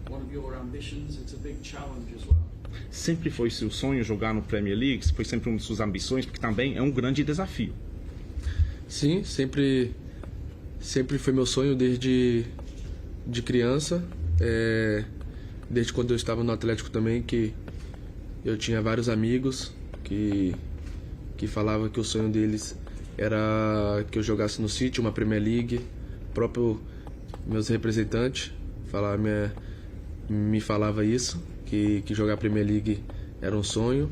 one of your ambitions? It's a big challenge as well. Sempre foi seu sonho jogar no Premier League? Foi sempre uma de suas ambições, porque também é grande desafio. Sim, sempre foi meu sonho desde criança. Desde quando eu estava no Atlético também, que eu tinha vários amigos que falavam que o sonho deles era que eu jogasse no City, uma Premier League. Próprio meus representantes me falava isso, que jogar Premier League era um sonho.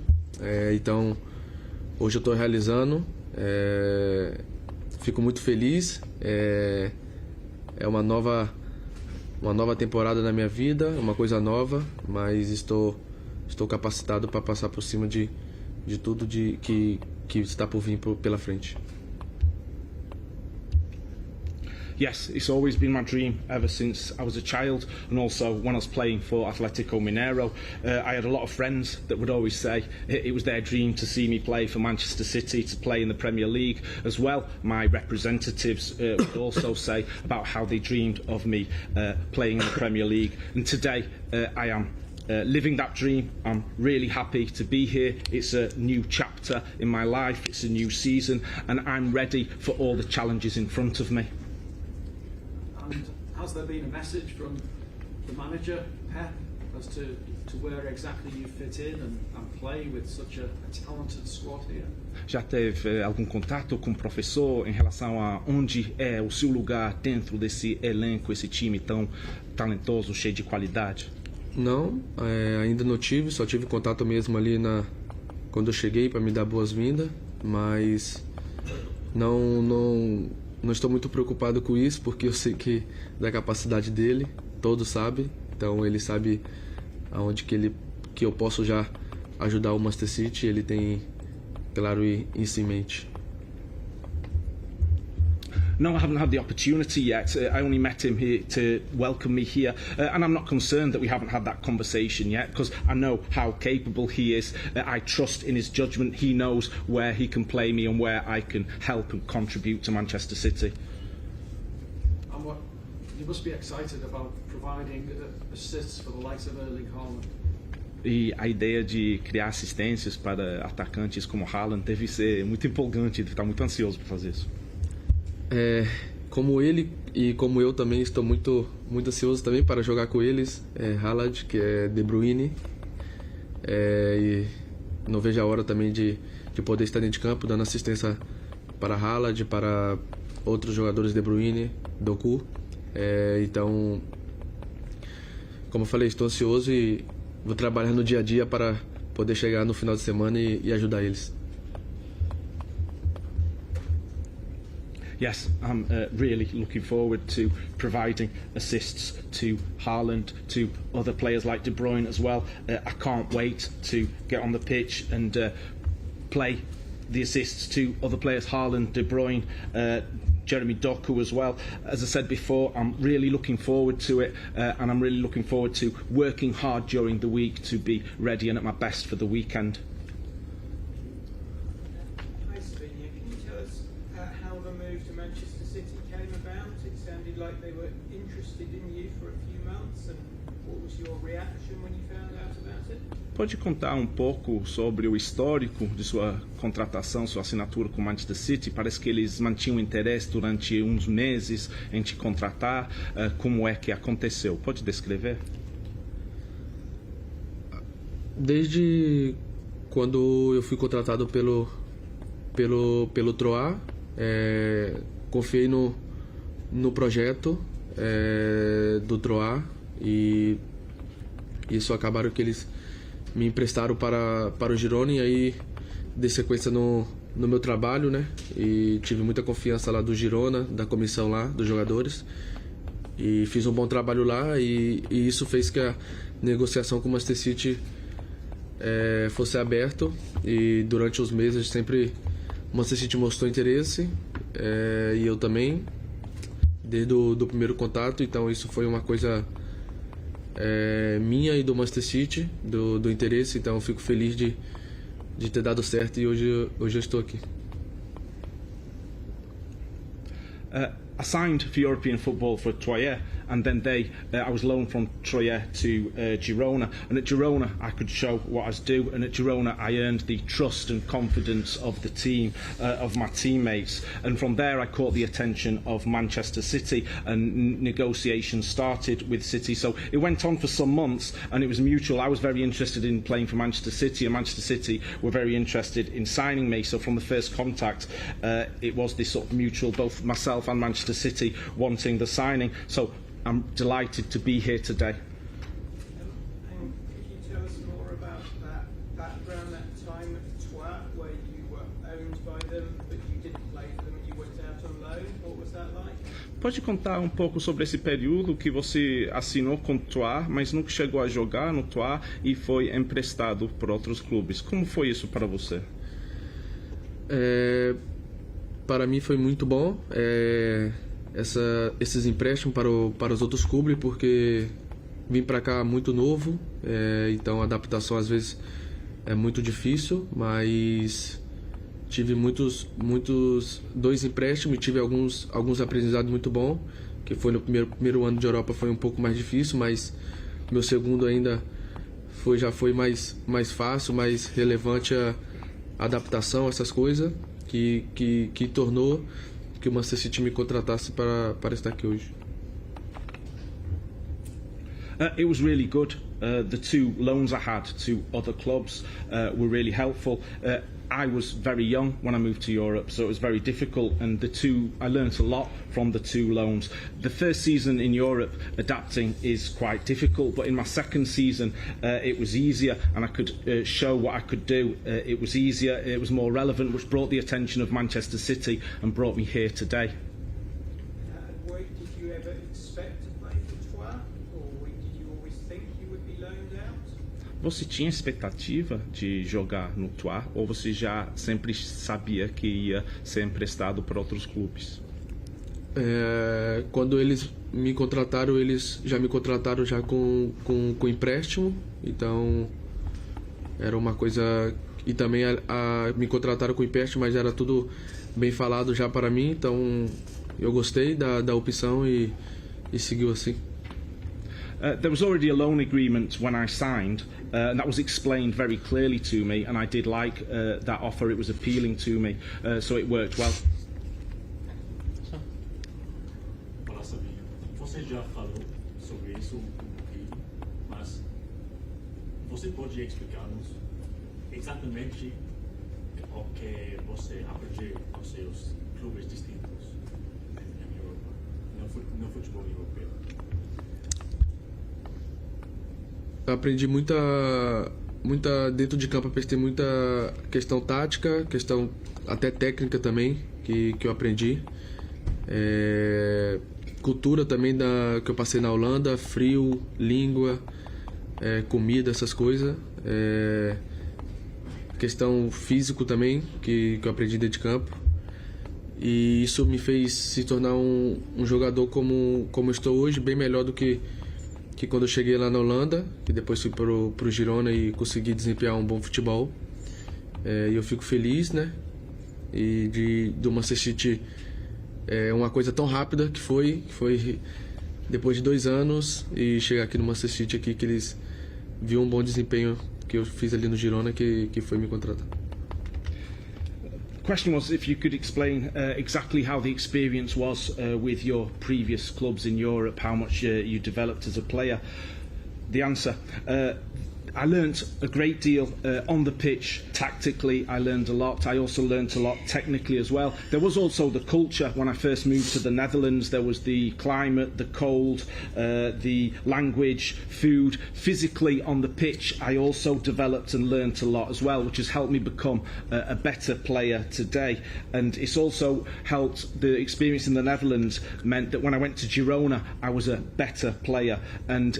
Então, hoje eu estou realizando. Fico muito feliz. É uma nova temporada na minha vida, uma coisa nova, mas estou capacitado para passar por cima de tudo que está por vir pela frente. Yes, it's always been my dream ever since I was a child, and also when I was playing for Atletico Mineiro. I had a lot of friends that would always say it was their dream to see me play for Manchester City, to play in the Premier League as well. My representatives would also say about how they dreamed of me playing in the Premier League, and today I am living that dream. I'm really happy to be here. It's a new chapter in my life, it's a new season, and I'm ready for all the challenges in front of me. And has there been a message from the manager, Pep, as to where exactly you fit in and play with such a talented squad here? Já teve algum contato com o professor em relação a onde é o seu lugar dentro desse elenco, esse time tão talentoso, cheio de qualidade? Não, ainda não tive, só tive contato mesmo ali quando eu cheguei para me dar boas-vindas, mas não estou muito preocupado com isso, porque eu sei que da capacidade dele, todos sabem, então ele sabe aonde que eu posso já ajudar o Manchester City, ele tem, claro, isso em mente. No, I haven't had the opportunity yet. I only met him here to welcome me here, and I'm not concerned that we haven't had that conversation yet, because I know how capable he is. I trust in his judgment. He knows where he can play me and where I can help and contribute to Manchester City. And you must be excited about providing assists for the likes of Erling Haaland. E a ideia de criar assistências para atacantes como Haaland deve ser muito empolgante, deve estar muito ansioso por fazer isso. Como ele e como eu também estou muito ansioso também para jogar com eles, Haaland, que é De Bruyne, e não vejo a hora também de poder estar dentro de campo dando assistência para Haaland, para outros jogadores, De Bruyne, Doku. Então, como eu falei, estou ansioso e vou trabalhar no dia a dia para poder chegar no final de semana e ajudar eles. Yes, I'm really looking forward to providing assists to Haaland, to other players like De Bruyne as well. I can't wait to get on the pitch and play the assists to other players, Haaland, De Bruyne, Jeremy Doku as well. As I said before, I'm really looking forward to it, and I'm really looking forward to working hard during the week to be ready and at my best for the weekend. Hi Savinho, can you tell us how the move to Manchester City came about? It sounded like they were interested in you for a few months, and what was your reaction when you found out about it? Pode contar um pouco sobre o histórico de sua contratação, sua assinatura com o Manchester City? Parece que eles mantinham interesse durante uns meses em te contratar. Como é que aconteceu? Pode descrever? Desde quando eu fui contratado pelo Troyes, confiei no projeto do Troyes, e isso acabaram que eles me emprestaram para o Girona, e aí dei sequência no meu trabalho, né? E tive muita confiança lá do Girona, da comissão lá, dos jogadores, e fiz um bom trabalho lá e isso fez que a negociação com o Manchester City fosse aberta e durante os meses sempre o Manchester City mostrou interesse e eu também desde o primeiro contato, então isso foi uma coisa minha e do Manchester City, do interesse, então eu fico feliz de ter dado certo e hoje eu estou aqui. I signed for European football for Troyes, and then I was loaned from Troyes to Girona, and at Girona I could show what I was due, and at Girona I earned the trust and confidence of the team, of my teammates, and from there I caught the attention of Manchester City, and negotiations started with City. So it went on for some months, and it was mutual. I was very interested in playing for Manchester City, and Manchester City were very interested in signing me. So from the first contact, it was this sort of mutual, both myself and Manchester City wanting the signing. So I'm delighted to be here today. And could you tell us more about that background, that time at Troyes, where you were owned by them, but you didn't play for them and you went out on loan? What was that like? Pode contar um pouco sobre esse período que você assinou com o Troyes, mas nunca chegou a jogar no Troyes e foi emprestado por outros clubes. Como foi isso para você? Para mim foi muito bom esses empréstimos para os outros clubes, porque vim para cá muito novo, então a adaptação às vezes é muito difícil, mas tive dois empréstimos e tive alguns aprendizados muito bons, que foi no primeiro ano de Europa foi um pouco mais difícil, mas meu segundo ainda já foi mais fácil, mais relevante a adaptação, essas coisas que tornou que o Manchester City me contratasse para estar aqui hoje. It was really good. The two loans I had to other clubs were really helpful. I was very young when I moved to Europe, so it was very difficult, and I learnt a lot from the two loans. The first season in Europe, adapting is quite difficult, but in my second season it was easier, and I could show what I could do. It was easier, it was more relevant, which brought the attention of Manchester City and brought me here today. Did you ever expect to play for Troyes, or did you always think you would be loaned out? Você tinha expectativa de jogar no Troyes ou você já sempre sabia que ia ser emprestado para outros clubes? Quando eles me contrataram, eles já me contrataram já com empréstimo, então era uma coisa. E também me contrataram com empréstimo, mas era tudo bem falado já para mim, então eu gostei da opção e seguiu assim. There was already a loan agreement when I signed, and that was explained very clearly to me, and I did like that offer. It was appealing to me, so it worked well. Olá, Savinho. Você já falou sobre isso pouquinho, mas você pode explicar-nos exatamente o que você aprendeu com seus clubes distintos na Europa, no futebol europeu? Eu aprendi muita dentro de campo, aprendi muita questão tática, questão até técnica também que eu aprendi, cultura também que eu passei na Holanda, frio, língua, comida, essas coisas, questão físico também que eu aprendi dentro de campo, e isso me fez se tornar um jogador como eu estou hoje, bem melhor do que quando eu cheguei lá na Holanda, que depois fui pro Girona e consegui desempenhar um bom futebol. E eu fico feliz, né? E do Manchester City uma coisa tão rápida que foi depois de 2 anos e chegar aqui no Manchester City aqui, que eles viram um bom desempenho que eu fiz ali no Girona, que foi me contratar. The question was if you could explain exactly how the experience was with your previous clubs in Europe, how much you developed as a player. The answer, I learnt a great deal on the pitch. Tactically, I learned a lot. I also learnt a lot technically as well. There was also the culture. When I first moved to the Netherlands, there was the climate, the cold, the language, food. Physically on the pitch, I also developed and learnt a lot as well, which has helped me become a better player today. And it's also helped, the experience in the Netherlands meant that when I went to Girona, I was a better player. And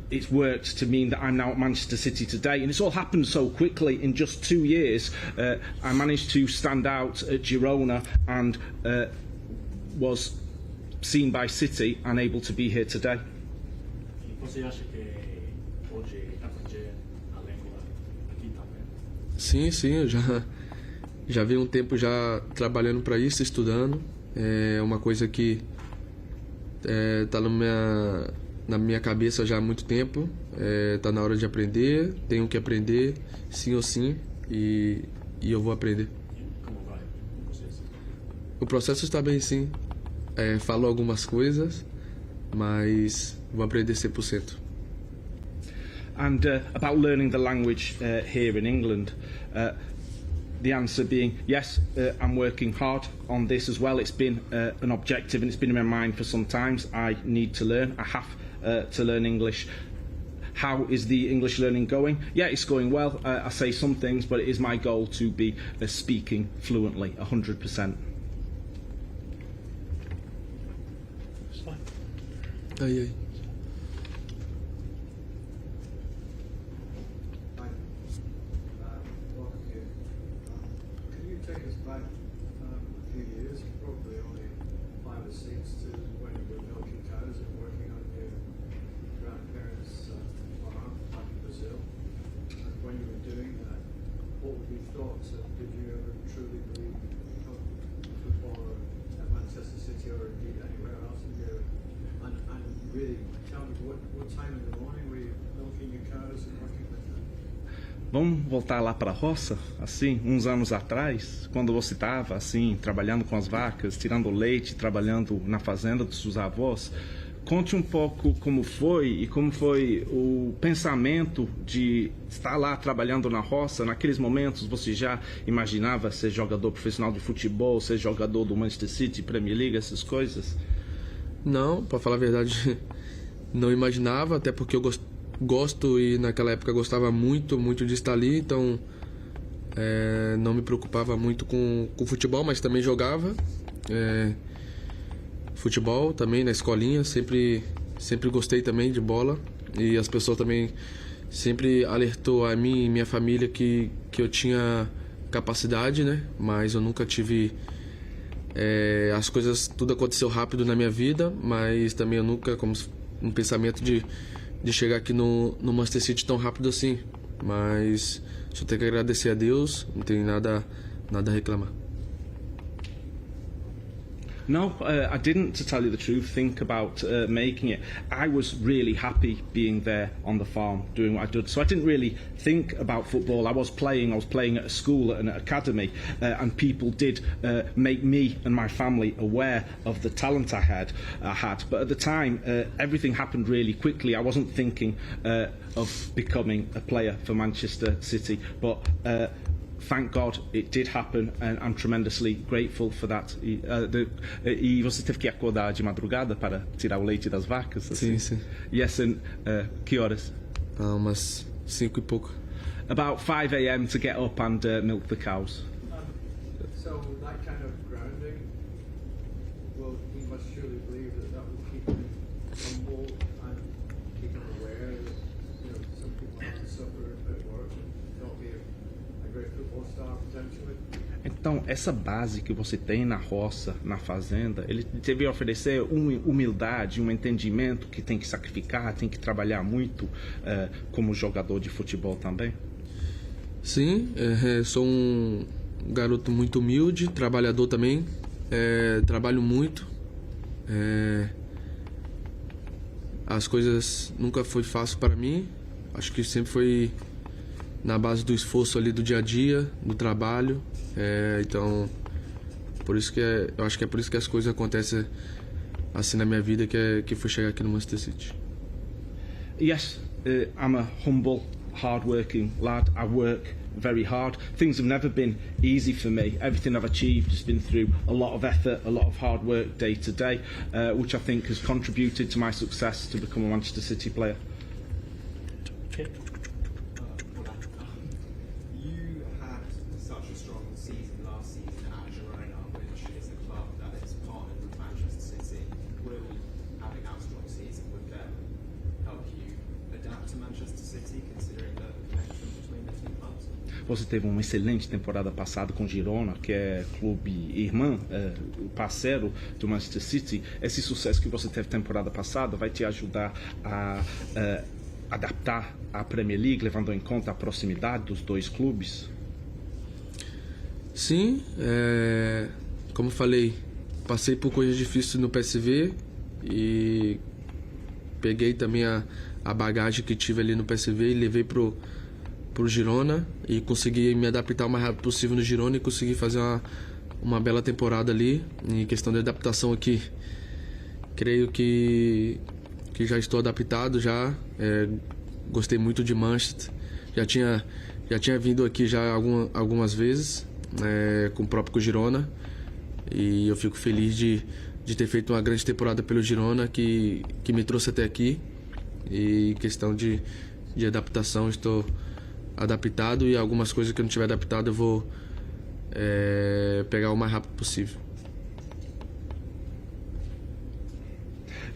it's worked to mean that I'm now at Manchester City today, and it's all happened so quickly. In just 2 years, I managed to stand out at Girona and was seen by City and able to be here today. Sim, eu já venho um tempo já trabalhando para isso, estudando. É uma coisa que tá na minha cabeça já há muito tempo. Tá na hora de aprender, tenho que aprender, sim ou sim, e eu vou aprender. O processo está bem, sim. Falo algumas coisas, mas vou aprender 100%. And about learning the language here in England, the answer being yes, I'm working hard on this as well. It's been an objective and it's been in my mind for some time. I need to learn. I have to learn English. How is the English learning going? Yeah, it's going well. I say some things, but it is my goal to be speaking fluently, 100%. Ai. Can you take us back a few years, probably only 5 or 6, to when you were milking cows and working on your grandparents' farm back in Brazil? And when you were doing that, what were your thoughts? Did you ever truly believe in football at Manchester City or indeed anywhere else in Europe? And really, tell me, what time in the morning were you milking your cows and working with them? Vamos voltar lá para a roça, assim, uns anos atrás, quando você estava assim, trabalhando com as vacas, tirando leite, trabalhando na fazenda dos seus avós. Conte um pouco como foi o pensamento de estar lá trabalhando na roça. Naqueles momentos você já imaginava ser jogador profissional de futebol, ser jogador do Manchester City, Premier League, essas coisas? Não, para falar a verdade, não imaginava, até porque eu gosto e naquela época gostava muito de estar ali, então não me preocupava muito com futebol, mas também jogava futebol também na escolinha, sempre gostei também de bola, e as pessoas também sempre alertou a mim e minha família que eu tinha capacidade, né? Mas eu nunca tive as coisas, tudo aconteceu rápido na minha vida, mas também eu nunca como um pensamento de chegar aqui no Manchester City tão rápido assim. Mas só tenho que agradecer a Deus, não tenho nada a reclamar. No, I didn't, to tell you the truth, think about making it. I was really happy being there on the farm, doing what I did. So I didn't really think about football. I was playing at a school, at an academy, and people did make me and my family aware of the talent I had. But at the time, everything happened really quickly. I wasn't thinking of becoming a player for Manchester City, but thank God it did happen, and I'm tremendously grateful for that. E você teve que acordar de madrugada para tirar o leite das vacas? Assim? Sim. Yes, and que horas? Umas 5 e pouco. About 5 a.m. to get up and milk the cows. So that kind of grounding, well, we must surely believe that will keep them humble and keep them aware that some people have to suffer at work and not be a great football star potentially. Então, essa base que você tem na roça, na fazenda, ele teve a oferecer humildade, um entendimento que tem que sacrificar, tem que trabalhar muito como jogador de futebol também? Sim, sou um garoto muito humilde, trabalhador também, trabalho muito. As coisas nunca foi fácil para mim, acho que sempre foi na base do esforço ali do dia a dia, do trabalho. Então, por isso que eu acho que é por isso que as coisas acontecem assim na minha vida, que foi chegar aqui no Manchester City. Yes, I'm a humble, hard-working lad. I work very hard. Things have never been easy for me. Everything I've achieved has been through a lot of effort, a lot of hard work day to day, which I think has contributed to my success to become a Manchester City player. You had such a strong season last season at Girona, which is a club that is partnered with Manchester City. Will having that strong season with them help you adapt to Manchester City, considering the connection between the two clubs? Você teve uma excelente temporada passada com Girona, que é clube irmão, parceiro do Manchester City. Esse sucesso que você teve temporada passada vai te ajudar a adaptar à Premier League, levando em conta a proximidade dos dois clubes? Sim, como falei, passei por coisas difíceis no PSV e peguei também a bagagem que tive ali no PSV e levei pro Girona e consegui me adaptar o mais rápido possível no Girona e consegui fazer uma bela temporada ali. Em questão de adaptação aqui, creio que já estou adaptado já. Gostei muito de Manchester, já tinha vindo aqui já algumas vezes com o próprio Girona e eu fico feliz de ter feito uma grande temporada pelo Girona que me trouxe até aqui. E em questão de adaptação, estou adaptado e algumas coisas que eu não tiver adaptado eu vou pegar o mais rápido possível.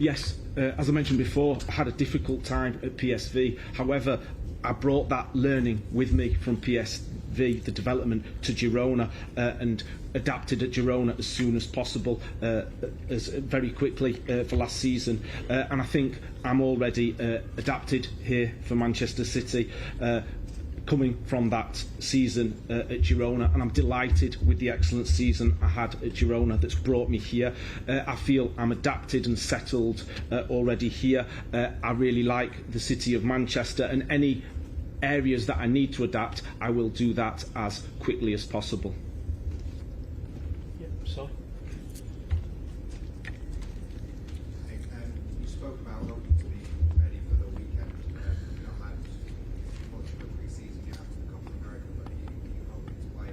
Yes, as I mentioned before, I had a difficult time at PSV. However, I brought that learning with me from PSV, the development, to Girona and adapted at Girona as soon as possible, very quickly for last season. And I think I'm already adapted here for Manchester City. Coming from that season at Girona, and I'm delighted with the excellent season I had at Girona that's brought me here. I feel I'm adapted and settled already here. I really like the city of Manchester, and any areas that I need to adapt, I will do that as quickly as possible. So you spoke about hoping to be ready for the weekend. You've not had much of a pre-season yet after the Copa America, but you hoping to play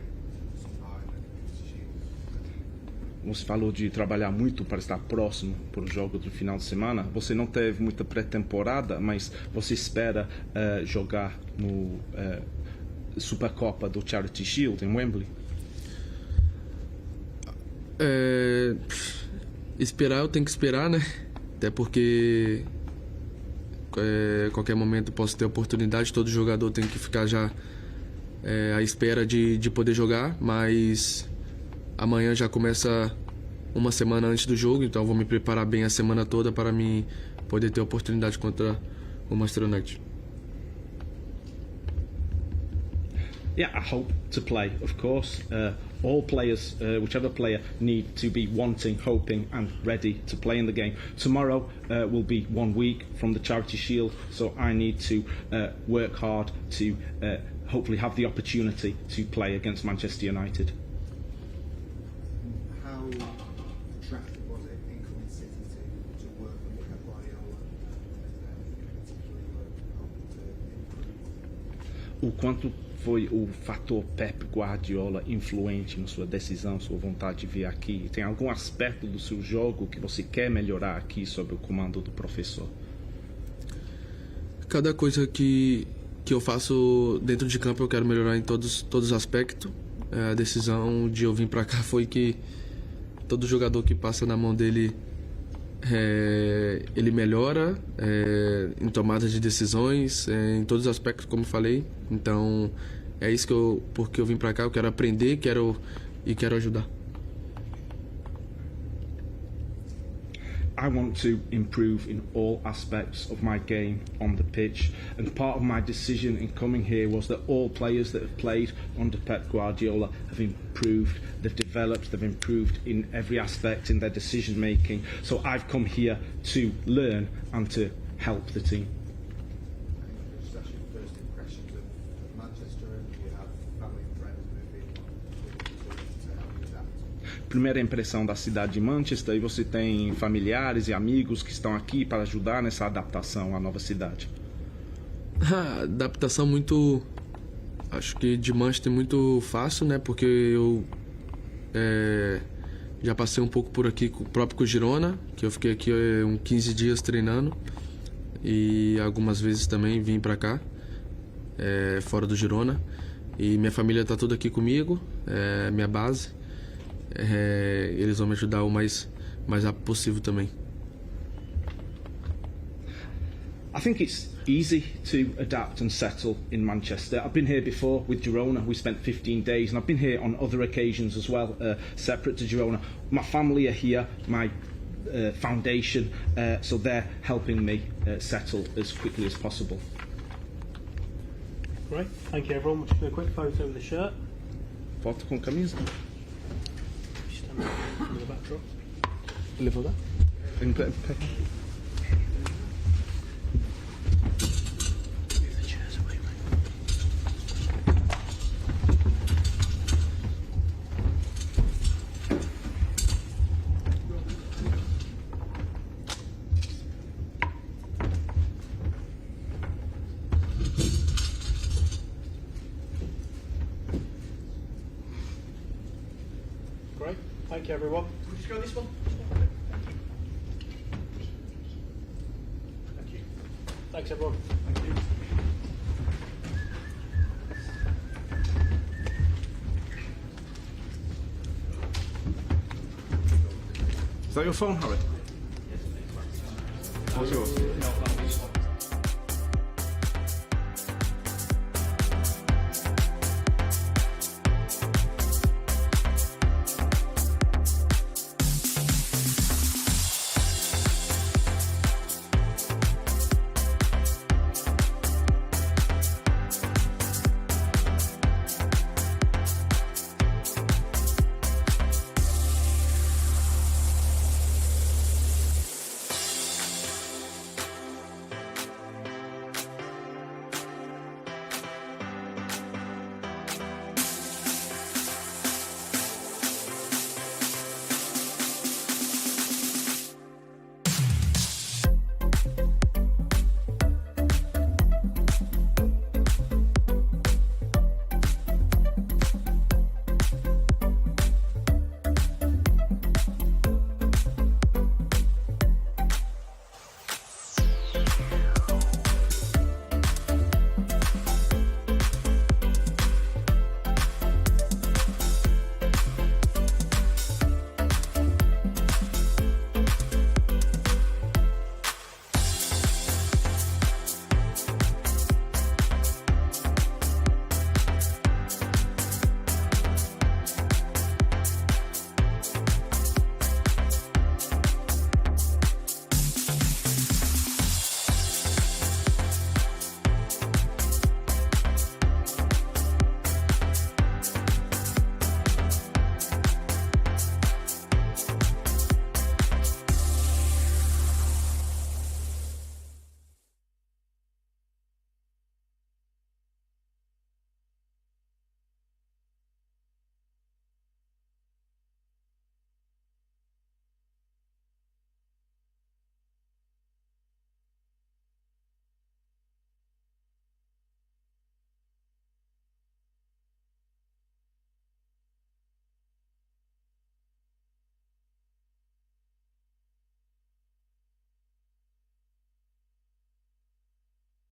some part in the Shield? Você falou de trabalhar muito para estar próximo para o jogo do final de semana. Você não teve muita pré-temporada, mas você espera jogar no Supercopa do Charity Shield em Wembley? Esperar, eu tenho que esperar, né? Até porque qualquer momento posso ter oportunidade. Todo jogador tem que ficar já à espera de poder jogar. Mas amanhã já começa uma semana antes do jogo, então eu vou me preparar bem a semana toda para mim poder ter oportunidade contra o Manchester United. Yeah, I hope to play, of course. All players, whichever player, need to be wanting, hoping and ready to play in the game. Tomorrow will be 1 week from the Charity Shield, so I need to work hard to hopefully have the opportunity to play against Manchester United. How attractive was it in coming City to work with Pep Guardiola? O quanto foi o fator Pep Guardiola influente na sua decisão, sua vontade de vir aqui? Tem algum aspecto do seu jogo que você quer melhorar aqui sob o comando do professor? Cada coisa que eu faço dentro de campo eu quero melhorar em todos os aspectos. A decisão de eu vir para cá foi que todo jogador que passa na mão dele ele melhora em tomada de decisões, em todos os aspectos, como falei. Então é isso porque eu vim para cá. Eu quero aprender, quero ajudar. I want to improve in all aspects of my game on the pitch, and part of my decision in coming here was that all players that have played under Pep Guardiola have improved, they've developed, they've improved in every aspect in their decision making. So I've come here to learn and to help the team. Just ask you first impressions of Manchester, and do you have family and friends moving to help you adapt? Primeira impressão da cidade de Manchester, e você tem familiares e amigos que estão aqui para ajudar nessa adaptação à nova cidade? A adaptação muito, acho que de Manchester muito fácil, né? Porque eu já passei um pouco por aqui próprio com o Girona, que eu fiquei aqui uns 15 dias treinando e algumas vezes também vim pra cá, fora do Girona. E minha família tá toda aqui comigo, minha base. Eles vão me ajudar o mais rápido possível também. I think it's easy to adapt and settle in Manchester. I've been here before with Girona. We spent 15 days, and I've been here on other occasions as well, separate to Girona. My family are here, my foundation, so they're helping me settle as quickly as possible. Great, thank you everyone. We'll just do a quick photo with the shirt. Foto com camisa. Stand in the backdrop. Level that. Great, thank you everyone. We'll just go this one. Thank you. Thanks everyone. Thank you. Is that your phone, Harry? What's yours?